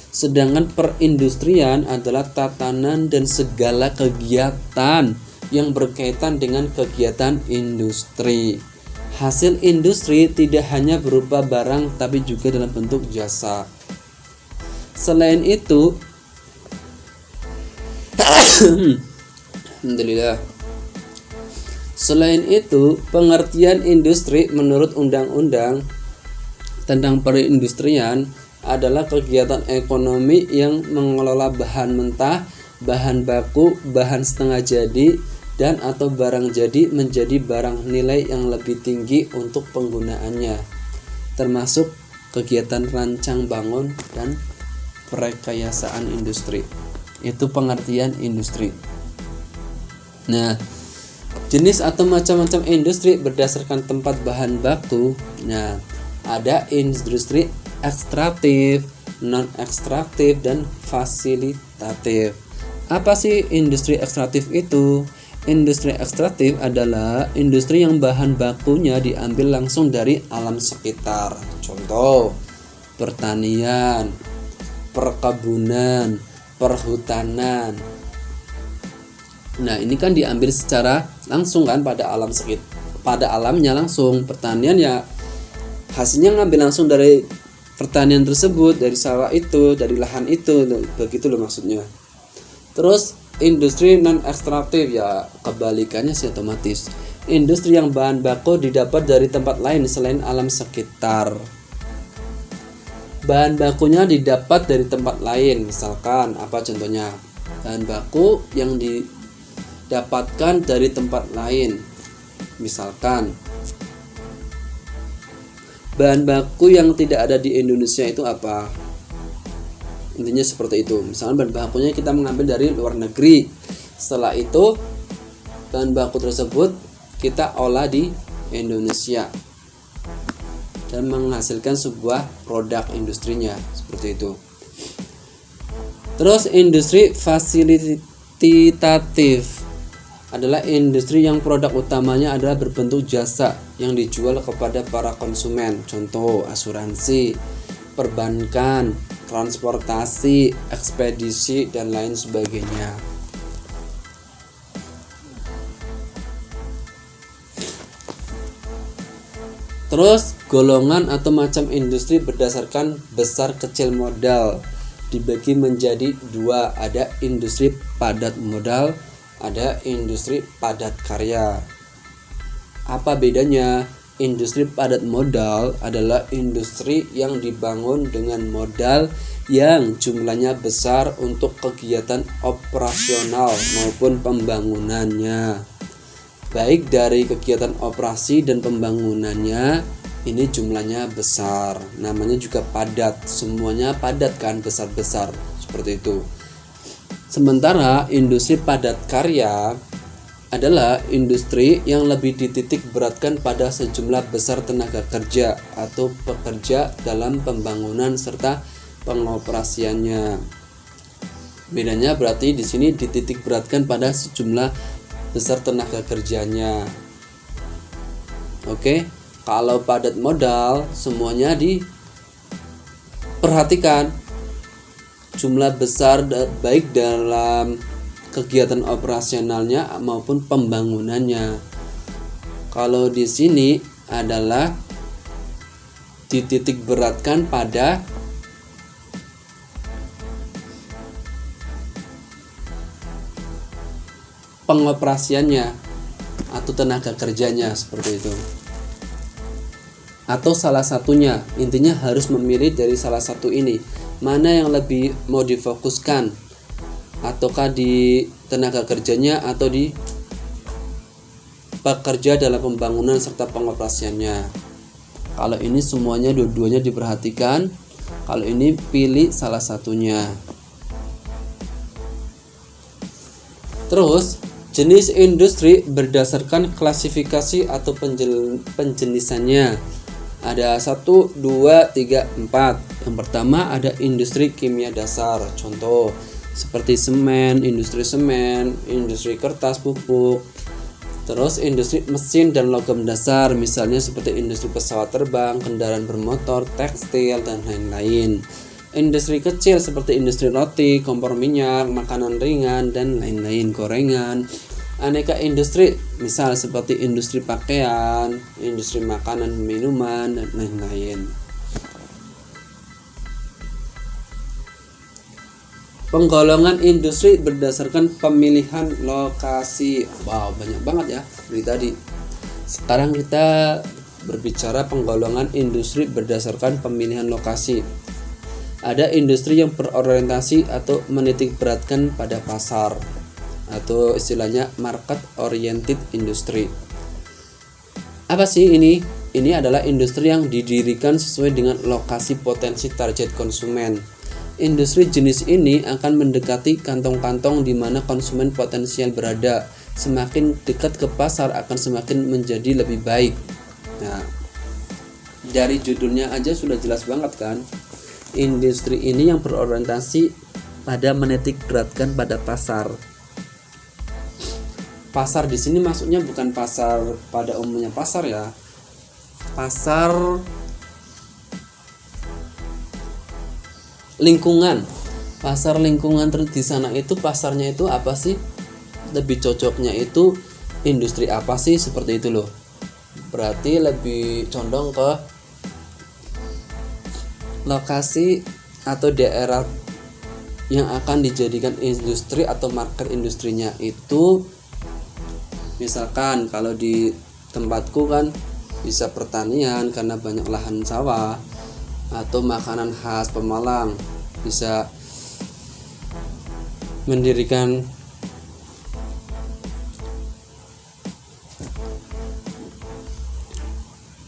Sedangkan perindustrian adalah tatanan dan segala kegiatan yang berkaitan dengan kegiatan industri. Hasil industri tidak hanya berupa barang tapi juga dalam bentuk jasa. Selain itu, alhamdulillah. Selain itu, pengertian industri menurut Undang-Undang tentang Perindustrian adalah kegiatan ekonomi yang mengelola bahan mentah, bahan baku, bahan setengah jadi, dan atau barang jadi menjadi barang nilai yang lebih tinggi untuk penggunaannya, termasuk kegiatan rancang bangun dan perekayasaan industri. Itu pengertian industri. Nah, jenis atau macam-macam industri berdasarkan tempat bahan baku. Nah, ada industri ekstraktif, non ekstraktif, dan fasilitatif. Apa sih industri ekstraktif itu? Industri ekstraktif adalah industri yang bahan bakunya diambil langsung dari alam sekitar. Contoh, pertanian, perkebunan, perhutanan. Nah, ini kan diambil secara langsung kan pada alam sekitar, pada alamnya langsung. Pertanian ya hasilnya ngambil langsung dari pertanian tersebut, dari sawah itu, dari lahan itu, begitu loh maksudnya. Terus industri non ekstraktif ya kebalikannya sih otomatis. Industri yang bahan baku didapat dari tempat lain selain alam sekitar. Bahan bakunya didapat dari tempat lain, misalkan apa contohnya? Bahan baku yang didapatkan dari tempat lain, misalkan bahan baku yang tidak ada di Indonesia itu apa? Intinya seperti itu. Misalkan bahan bakunya kita mengambil dari luar negeri. Setelah itu bahan baku tersebut kita olah di Indonesia dan menghasilkan sebuah produk industrinya, seperti itu. Terus industri fasilitatif adalah industri yang produk utamanya adalah berbentuk jasa yang dijual kepada para konsumen. Contoh, asuransi, perbankan, transportasi, ekspedisi, dan lain sebagainya. Terus golongan atau macam industri berdasarkan besar kecil modal dibagi menjadi dua, ada industri padat modal, ada industri padat karya. Apa bedanya? Industri padat modal adalah industri yang dibangun dengan modal yang jumlahnya besar untuk kegiatan operasional maupun pembangunannya. Baik dari kegiatan operasi dan pembangunannya ini jumlahnya besar, namanya juga padat, semuanya padat kan, besar-besar, seperti itu. Sementara industri padat karya adalah industri yang lebih dititik beratkan pada sejumlah besar tenaga kerja atau pekerja dalam pembangunan serta pengoperasiannya. Bedanya berarti di sini dititik beratkan pada sejumlah besar tenaga kerjanya. Oke, kalau padat modal semuanya diperhatikan. Jumlah besar baik dalam kegiatan operasionalnya maupun pembangunannya. Kalau di sini adalah dititik beratkan pada pengoperasiannya atau tenaga kerjanya, seperti itu. Atau salah satunya, intinya harus memilih dari salah satu ini. Mana yang lebih mau difokuskan? Ataukah di tenaga kerjanya atau di pekerja dalam pembangunan serta pengoperasiannya? Kalau ini semuanya dua-duanya diperhatikan. Kalau ini pilih salah satunya. Terus jenis industri berdasarkan klasifikasi atau penjenisannya. Ada 1, 2, 3, 4. Yang pertama ada industri kimia dasar. Contoh seperti semen, industri kertas, pupuk. Terus industri mesin dan logam dasar, misalnya seperti industri pesawat terbang, kendaraan bermotor, tekstil, dan lain-lain. Industri kecil seperti industri roti, kompor minyak, makanan ringan, dan lain-lain, gorengan. Aneka industri misal seperti industri pakaian, industri makanan, minuman, dan lain-lain. Penggolongan industri berdasarkan pemilihan lokasi. Wow, banyak banget ya dari tadi. Sekarang kita berbicara penggolongan industri berdasarkan pemilihan lokasi. Ada industri yang berorientasi atau menitik beratkan pada pasar, atau istilahnya market oriented industry. Apa sih ini? Ini adalah industri yang didirikan sesuai dengan lokasi potensi target konsumen. Industri jenis ini akan mendekati kantong-kantong di mana konsumen potensial berada. Semakin dekat ke pasar akan semakin menjadi lebih baik. Nah, dari judulnya aja sudah jelas banget kan? Industri ini yang berorientasi pada menitik beratkan pada pasar. Pasar di sini maksudnya bukan pasar pada umumnya pasar ya. Pasar lingkungan. Pasar lingkungan terus di sana itu pasarnya itu apa sih? Lebih cocoknya itu industri apa sih, seperti itu loh. Berarti lebih condong ke lokasi atau daerah yang akan dijadikan industri atau market industrinya itu. Misalkan kalau di tempatku kan bisa pertanian karena banyak lahan sawah, atau makanan khas Pemalang, bisa mendirikan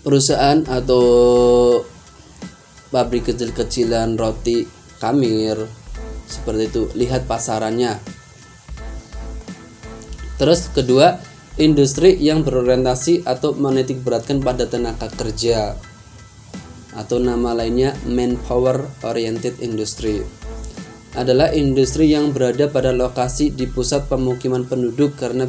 perusahaan atau pabrik kecil-kecilan roti Kamir, seperti itu. Lihat pasarannya. Terus kedua, industri yang berorientasi atau menitik beratkan pada tenaga kerja, atau nama lainnya manpower oriented industry, adalah industri yang berada pada lokasi di pusat pemukiman penduduk karena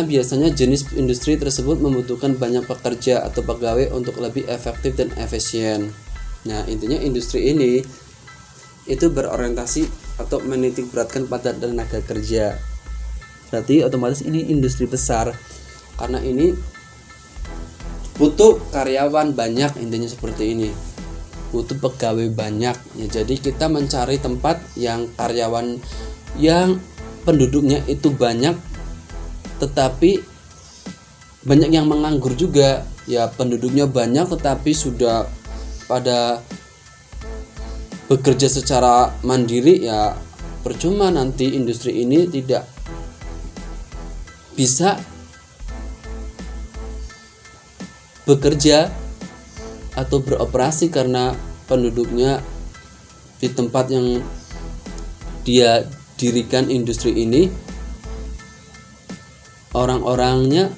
biasanya jenis industri tersebut membutuhkan banyak pekerja atau pegawai untuk lebih efektif dan efisien. Nah, intinya industri ini itu berorientasi atau menitik beratkan pada tenaga kerja. Berarti otomatis ini industri besar karena ini butuh karyawan banyak, intinya seperti ini. Butuh pegawai banyak. Ya, jadi kita mencari tempat yang karyawan yang penduduknya itu banyak tetapi banyak yang menganggur juga. Ya, penduduknya banyak tetapi sudah pada bekerja secara mandiri, ya percuma, nanti industri ini tidak bisa bekerja atau beroperasi karena penduduknya di tempat yang dia dirikan industri ini, orang-orangnya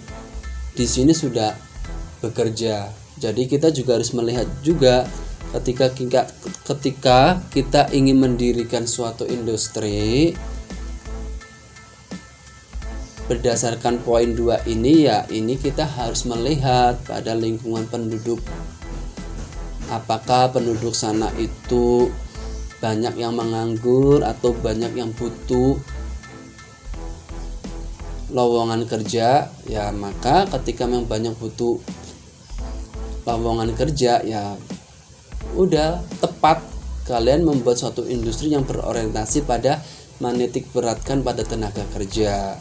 di sini sudah bekerja. Jadi kita juga harus melihat juga ketika ketika kita ingin mendirikan suatu industri, berdasarkan poin 2 ini ya, ini kita harus melihat pada lingkungan penduduk. Apakah penduduk sana itu banyak yang menganggur atau banyak yang butuh lowongan kerja? Ya maka ketika memang banyak butuh lowongan kerja, ya udah tepat kalian membuat suatu industri yang berorientasi pada menitik beratkan pada tenaga kerja.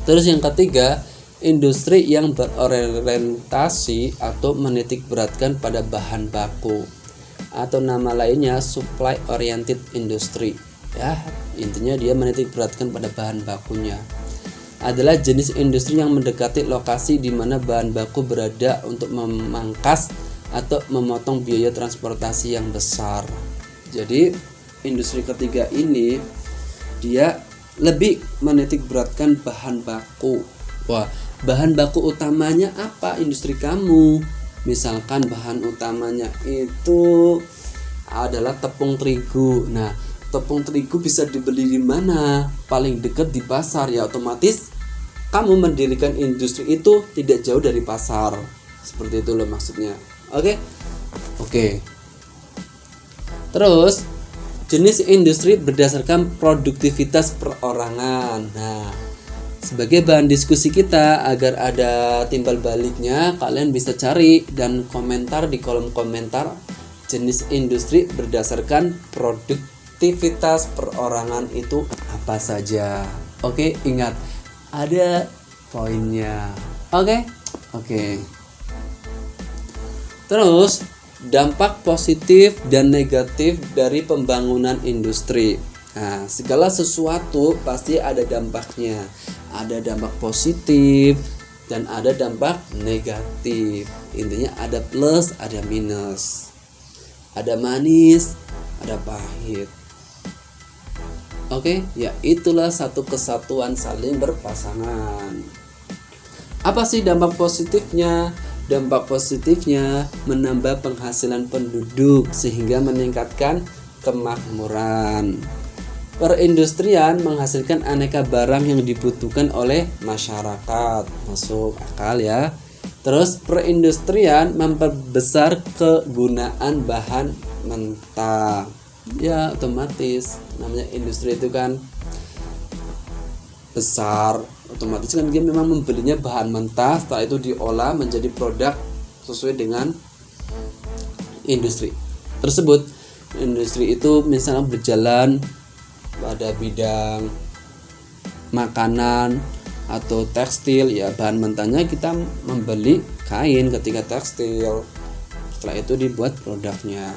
Terus yang ketiga, industri yang berorientasi atau menitik beratkan pada bahan baku, atau nama lainnya supply oriented industry. Ya, intinya dia menitik beratkan pada bahan bakunya. Adalah jenis industri yang mendekati lokasi di mana bahan baku berada untuk memangkas atau memotong biaya transportasi yang besar. Jadi industri ketiga ini dia lebih menitik beratkan bahan baku. Wah, bahan baku utamanya apa industri kamu? Misalkan bahan utamanya itu adalah tepung terigu. Nah, tepung terigu bisa dibeli di mana? Paling dekat di pasar, ya otomatis kamu mendirikan industri itu tidak jauh dari pasar. Seperti itu loh maksudnya. Oke. Terus jenis industri berdasarkan produktivitas perorangan. Nah, sebagai bahan diskusi kita agar ada timbal baliknya, kalian bisa cari dan komentar di kolom komentar jenis industri berdasarkan produktivitas perorangan itu apa saja. Oke, ingat ada poinnya. Oke. Terus dampak positif dan negatif dari pembangunan industri. Nah, segala sesuatu pasti ada dampaknya. Ada dampak positif dan ada dampak negatif. Intinya ada plus, ada minus. Ada manis, ada pahit. Ya itulah satu kesatuan saling berpasangan. Apa sih dampak positifnya? Dampak positifnya menambah penghasilan penduduk sehingga meningkatkan kemakmuran. Perindustrian menghasilkan aneka barang yang dibutuhkan oleh masyarakat. Masuk akal ya. Terus perindustrian memperbesar kegunaan bahan mentah. Ya otomatis namanya industri itu kan besar, otomatis kan dia memang membelinya bahan mentah, setelah itu diolah menjadi produk sesuai dengan industri tersebut. Industri itu misalnya berjalan pada bidang makanan atau tekstil, ya bahan mentahnya kita membeli kain ketika tekstil, setelah itu dibuat produknya.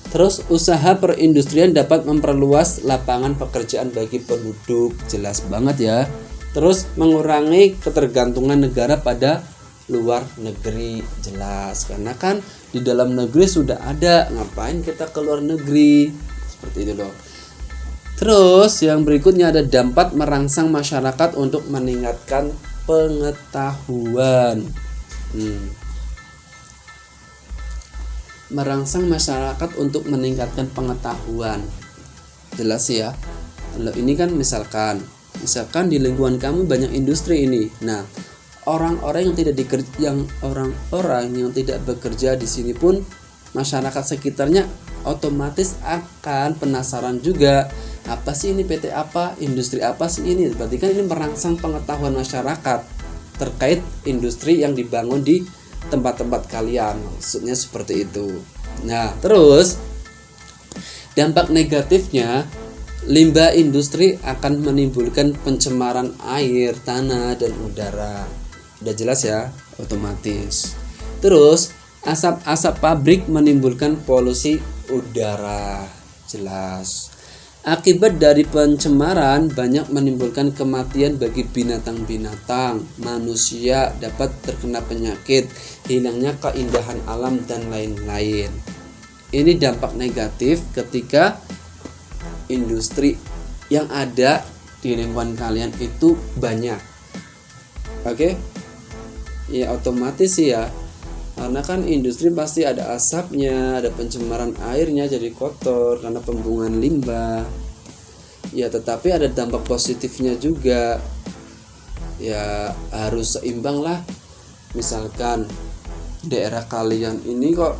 Terus usaha perindustrian dapat memperluas lapangan pekerjaan bagi penduduk, jelas banget ya. Terus mengurangi ketergantungan negara pada luar negeri, jelas, karena kan di dalam negeri sudah ada, ngapain kita ke luar negeri, seperti itu loh. Terus yang berikutnya ada dampak merangsang masyarakat untuk meningkatkan pengetahuan. Merangsang masyarakat untuk meningkatkan pengetahuan, jelas ya. Kalau ini kan misalkan di lingkungan kamu banyak industri ini. Nah, orang-orang yang tidak bekerja di sini pun masyarakat sekitarnya otomatis akan penasaran juga. Apa sih ini PT apa, industri apa sih ini? Berarti kan ini merangsang pengetahuan masyarakat terkait industri yang dibangun di tempat-tempat kalian, maksudnya seperti itu. Nah, terus dampak negatifnya, limbah industri akan menimbulkan pencemaran air, tanah, dan udara. Udah jelas ya, otomatis. Terus asap-asap pabrik menimbulkan polusi udara, jelas. Akibat dari pencemaran banyak menimbulkan kematian bagi binatang-binatang, manusia dapat terkena penyakit, hilangnya keindahan alam dan lain-lain. Ini dampak negatif ketika industri yang ada di lingkungan kalian itu banyak. Ya otomatis ya Karena kan industri pasti ada asapnya, ada pencemaran airnya jadi kotor karena pembuangan limbah. Ya tetapi ada dampak positifnya juga. Ya harus seimbang lah. Misalkan daerah kalian ini kok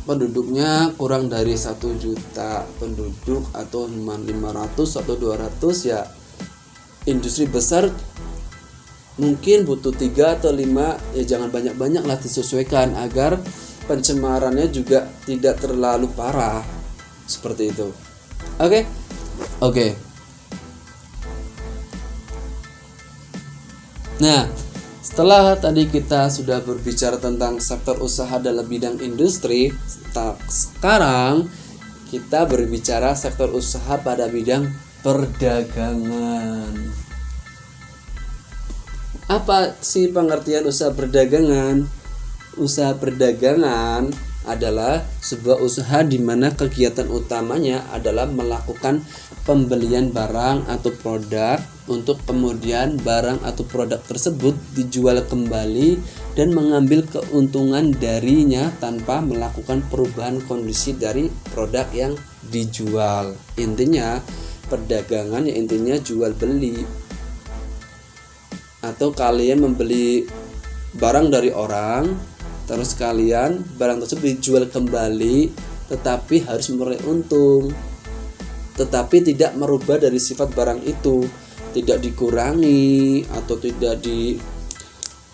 penduduknya kurang dari 1 juta penduduk atau 500 atau 200, ya industri besar mungkin butuh 3 atau 5, ya jangan banyak-banyak lah, disesuaikan agar pencemarannya juga tidak terlalu parah seperti itu. Oke. Nah, setelah tadi kita sudah berbicara tentang sektor usaha dalam bidang industri, sekarang kita berbicara sektor usaha pada bidang perdagangan. Apa sih pengertian usaha perdagangan? Usaha perdagangan adalah sebuah usaha di mana kegiatan utamanya adalah melakukan pembelian barang atau produk untuk kemudian barang atau produk tersebut dijual kembali dan mengambil keuntungan darinya tanpa melakukan perubahan kondisi dari produk yang dijual. Intinya perdagangan ya intinya jual beli. Atau kalian membeli barang dari orang, terus kalian barang tersebut dijual kembali, tetapi harus meraih untung, tetapi tidak merubah dari sifat barang itu, tidak dikurangi atau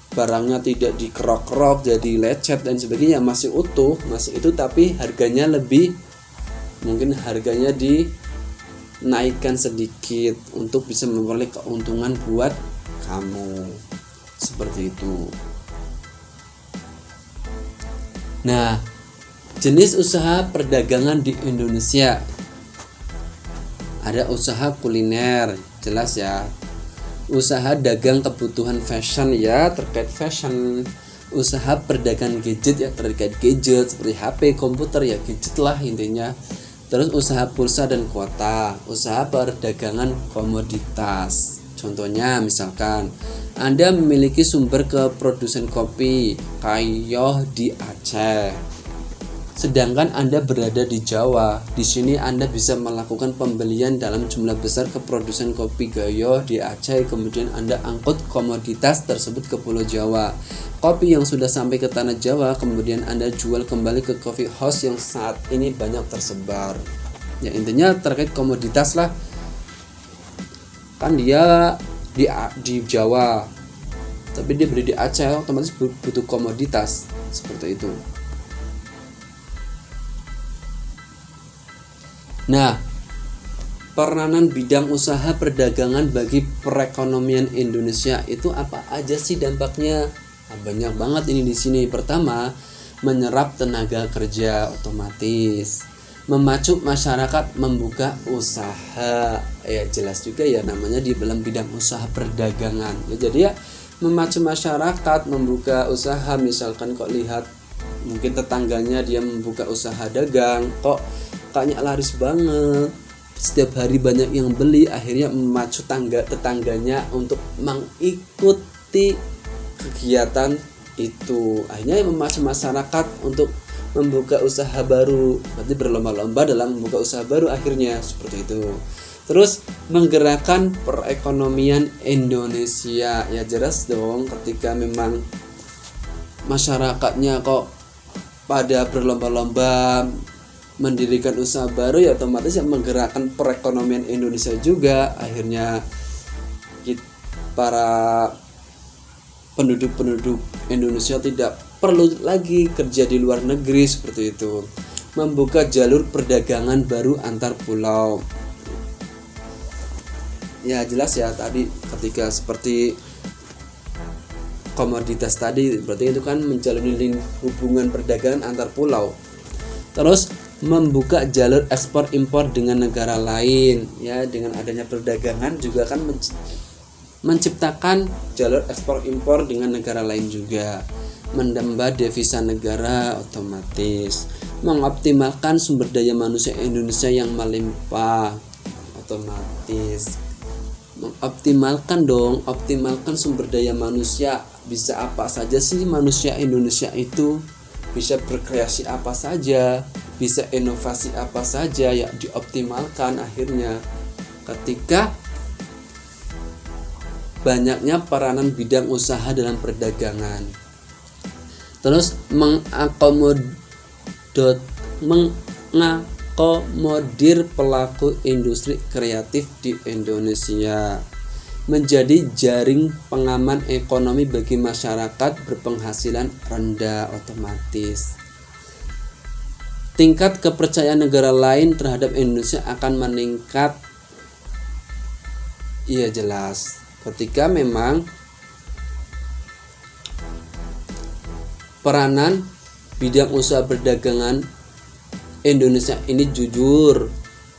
barangnya tidak dikerok-kerok jadi lecet dan sebagainya, masih utuh, masih itu, tapi harganya mungkin harganya dinaikkan sedikit untuk bisa memperoleh keuntungan buat kamu, seperti itu. Nah, jenis usaha perdagangan di Indonesia ada usaha kuliner, jelas ya, usaha dagang kebutuhan fashion ya, terkait fashion, usaha perdagangan gadget ya, terkait gadget seperti HP, komputer ya, gadget lah intinya. Terus usaha pulsa dan kuota, usaha perdagangan komoditas. Contohnya misalkan Anda memiliki sumber ke produsen kopi Kayoh di Aceh, sedangkan Anda berada di Jawa. Di sini Anda bisa melakukan pembelian dalam jumlah besar ke produsen kopi Kayoh di Aceh, kemudian Anda angkut komoditas tersebut ke Pulau Jawa. Kopi yang sudah sampai ke tanah Jawa kemudian Anda jual kembali ke coffee house yang saat ini banyak tersebar. Ya intinya terkait komoditas lah. Kan dia di Jawa tapi dia beli di Aceh, otomatis butuh komoditas seperti itu. Nah, peranan bidang usaha perdagangan bagi perekonomian Indonesia itu apa aja sih dampaknya? Nah, banyak banget ini di sini. Pertama, menyerap tenaga kerja otomatis, memacu masyarakat membuka usaha. Ya jelas juga ya namanya di dalam bidang usaha perdagangan. Ya, jadi ya memacu masyarakat membuka usaha. Misalkan kok lihat mungkin tetangganya dia membuka usaha dagang, kok kayaknya laris banget, setiap hari banyak yang beli, akhirnya memacu tetangganya untuk mengikuti kegiatan itu. Akhirnya memacu masyarakat untuk membuka usaha baru, berarti berlomba-lomba dalam membuka usaha baru akhirnya, seperti itu. Terus menggerakkan perekonomian Indonesia, ya jelas dong ketika memang masyarakatnya kok pada berlomba-lomba mendirikan usaha baru, ya otomatis yang menggerakkan perekonomian Indonesia juga. Akhirnya para penduduk Indonesia tidak perlu lagi kerja di luar negeri, seperti itu. Membuka jalur perdagangan baru antar pulau. Ya jelas ya tadi ketika seperti komoditas tadi, berarti itu kan menjalani hubungan perdagangan antar pulau. Terus membuka jalur ekspor impor dengan negara lain, ya dengan adanya perdagangan juga kan menciptakan jalur ekspor impor dengan negara lain juga, menambah devisa negara otomatis, mengoptimalkan sumber daya manusia Indonesia yang melimpah otomatis. Mengoptimalkan dong, optimalkan sumber daya manusia. Bisa apa saja sih manusia Indonesia itu, bisa berkreasi apa saja, bisa inovasi apa saja, ya dioptimalkan. Akhirnya ketika banyaknya peranan bidang usaha dalam perdagangan, terus mengakomodir pelaku industri kreatif di Indonesia, menjadi jaring pengaman ekonomi bagi masyarakat berpenghasilan rendah. Otomatis tingkat kepercayaan negara lain terhadap Indonesia akan meningkat. Iya jelas, ketika memang peranan bidang usaha perdagangan Indonesia ini jujur,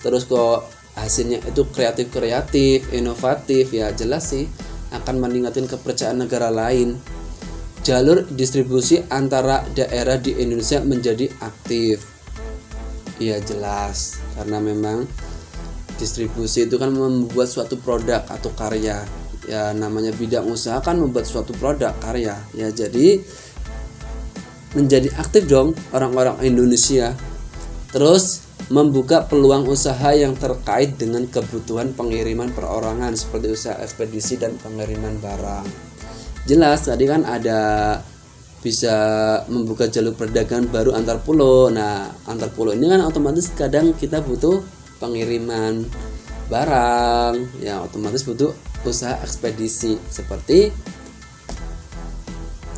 terus kok hasilnya itu kreatif, inovatif, ya jelas sih akan meningkatkan kepercayaan negara lain. Jalur distribusi antara daerah di Indonesia menjadi aktif. Iya jelas, karena memang distribusi itu kan membuat suatu produk atau karya. Ya namanya bidang usaha kan membuat suatu produk karya. Ya jadi menjadi aktif dong orang-orang Indonesia. Terus membuka peluang usaha yang terkait dengan kebutuhan pengiriman perorangan seperti usaha ekspedisi dan pengiriman barang. Jelas tadi kan ada bisa membuka jalur perdagangan baru antar pulau. Nah, antar pulau ini kan otomatis kadang kita butuh pengiriman barang, ya otomatis butuh usaha ekspedisi seperti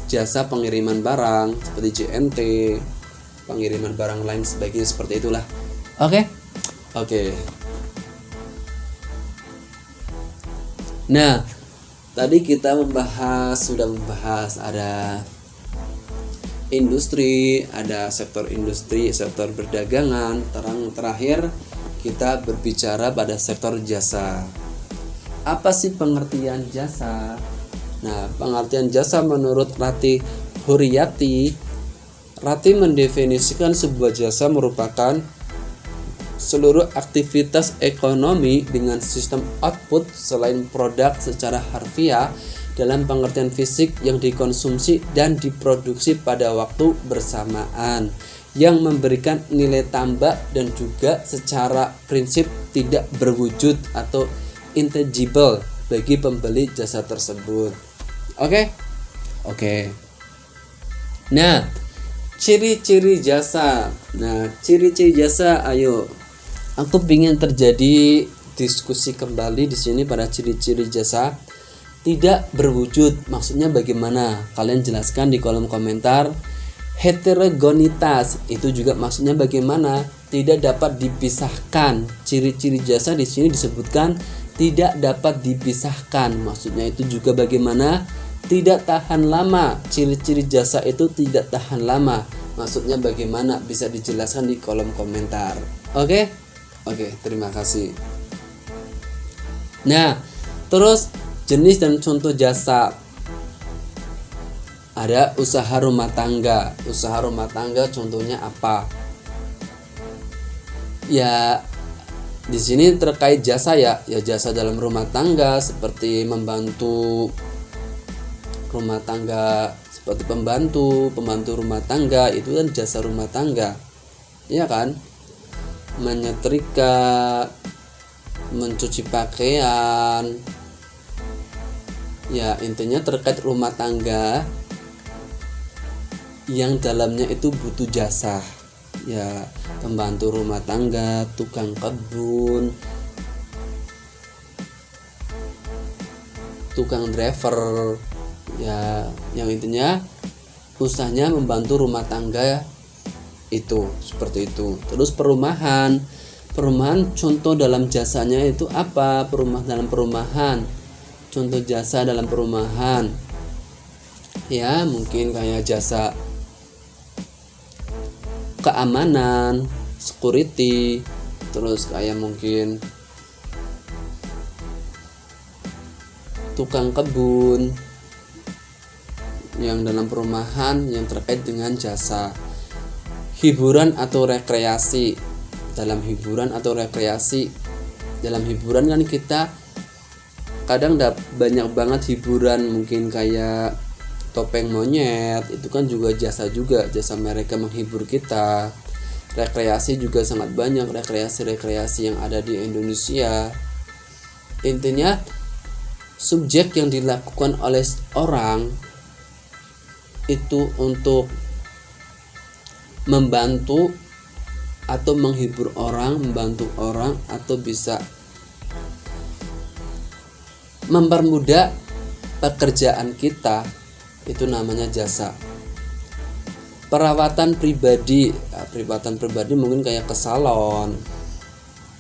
jasa pengiriman barang seperti JNT, pengiriman barang lain sebagainya, seperti itulah. Oke. Nah, tadi kita sudah membahas ada industri, ada sektor industri, sektor perdagangan. Terakhir kita berbicara pada sektor jasa. Apa sih pengertian jasa? Nah, pengertian jasa menurut Rati Huriyati, Rati mendefinisikan sebuah jasa merupakan seluruh aktivitas ekonomi dengan sistem output selain produk secara harfiah dalam pengertian fisik yang dikonsumsi dan diproduksi pada waktu bersamaan, yang memberikan nilai tambah dan juga secara prinsip tidak berwujud atau intangible bagi pembeli jasa tersebut. Oke. Nah, ciri-ciri jasa. Ayo. Aku ingin terjadi diskusi kembali di sini pada ciri-ciri jasa tidak berwujud. Maksudnya bagaimana? Kalian jelaskan di kolom komentar. Heterogenitas itu juga maksudnya bagaimana? Tidak dapat dipisahkan. Ciri-ciri jasa di sini disebutkan tidak dapat dipisahkan. Maksudnya itu juga bagaimana? Tidak tahan lama. Ciri-ciri jasa itu tidak tahan lama. Maksudnya bagaimana? Bisa dijelaskan di kolom komentar. Oke, terima kasih. Nah, terus jenis dan contoh jasa. Ada usaha rumah tangga. Usaha rumah tangga contohnya apa? Ya, di sini terkait jasa ya jasa dalam rumah tangga seperti membantu rumah tangga, seperti pembantu rumah tangga, itu kan jasa rumah tangga. Ya kan? Menyetrika, mencuci pakaian. Ya, intinya terkait rumah tangga yang dalamnya itu butuh jasa. Ya, pembantu rumah tangga, tukang kebun, tukang driver. Ya, yang intinya usahanya membantu rumah tangga itu, seperti itu. Terus perumahan contoh dalam jasanya itu apa? Contoh jasa dalam perumahan, ya mungkin kayak jasa keamanan, security, terus kayak mungkin tukang kebun yang dalam perumahan yang terkait dengan jasa. Hiburan atau rekreasi. Dalam hiburan kan kita kadang banyak banget hiburan, mungkin kayak topeng monyet, itu kan juga jasa mereka menghibur kita. Rekreasi juga sangat banyak, rekreasi yang ada di Indonesia. Intinya subjek yang dilakukan oleh orang itu untuk membantu atau menghibur orang, membantu orang, atau bisa mempermudah pekerjaan kita, itu namanya jasa. Perawatan pribadi mungkin kayak ke salon,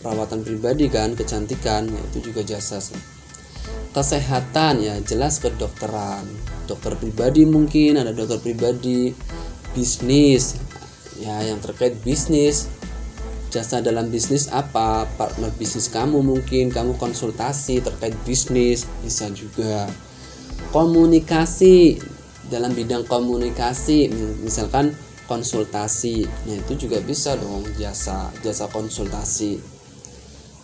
perawatan pribadi kan, kecantikan, itu juga jasa sih. Kesehatan ya jelas kedokteran, dokter pribadi, mungkin ada dokter pribadi. Bisnis ya, yang terkait bisnis, jasa dalam bisnis apa, partner bisnis kamu, mungkin kamu konsultasi terkait bisnis, bisa juga. Komunikasi, dalam bidang komunikasi misalkan konsultasi, nah itu juga bisa dong jasa konsultasi.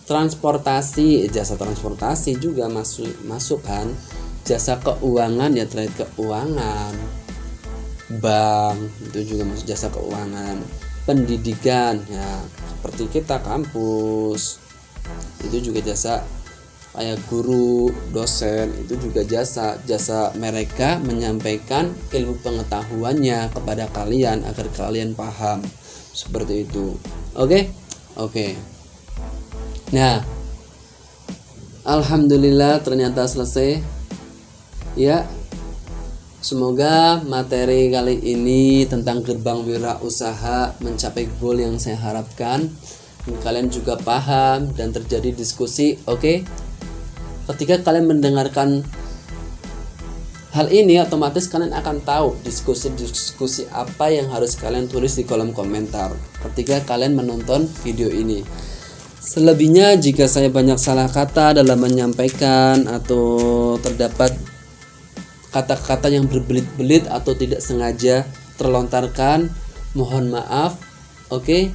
Transportasi, jasa transportasi juga masuk kan. Jasa keuangan ya, terkait keuangan, bank itu juga masuk jasa keuangan. Pendidikan ya, seperti kita kampus, itu juga jasa. Kayak guru, dosen, itu juga jasa mereka menyampaikan ilmu pengetahuannya kepada kalian agar kalian paham, seperti itu. Oke. Nah, alhamdulillah ternyata selesai ya. Semoga materi kali ini tentang gerbang wirausaha mencapai goal yang saya harapkan. Kalian juga paham dan terjadi diskusi. Oke. Ketika kalian mendengarkan hal ini, otomatis kalian akan tahu diskusi apa yang harus kalian tulis di kolom komentar ketika kalian menonton video ini. Selebihnya, jika saya banyak salah kata dalam menyampaikan atau terdapat kata-kata yang berbelit-belit atau tidak sengaja terlontarkan, mohon maaf. Oke.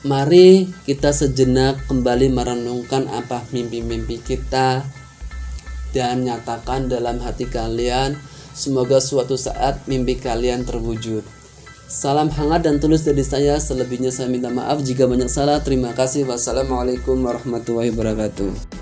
Mari kita sejenak kembali merenungkan apa mimpi-mimpi kita dan nyatakan dalam hati kalian. Semoga suatu saat mimpi kalian terwujud. Salam hangat dan tulus dari saya. Selebihnya saya minta maaf jika banyak salah. Terima kasih. Wassalamualaikum warahmatullahi wabarakatuh.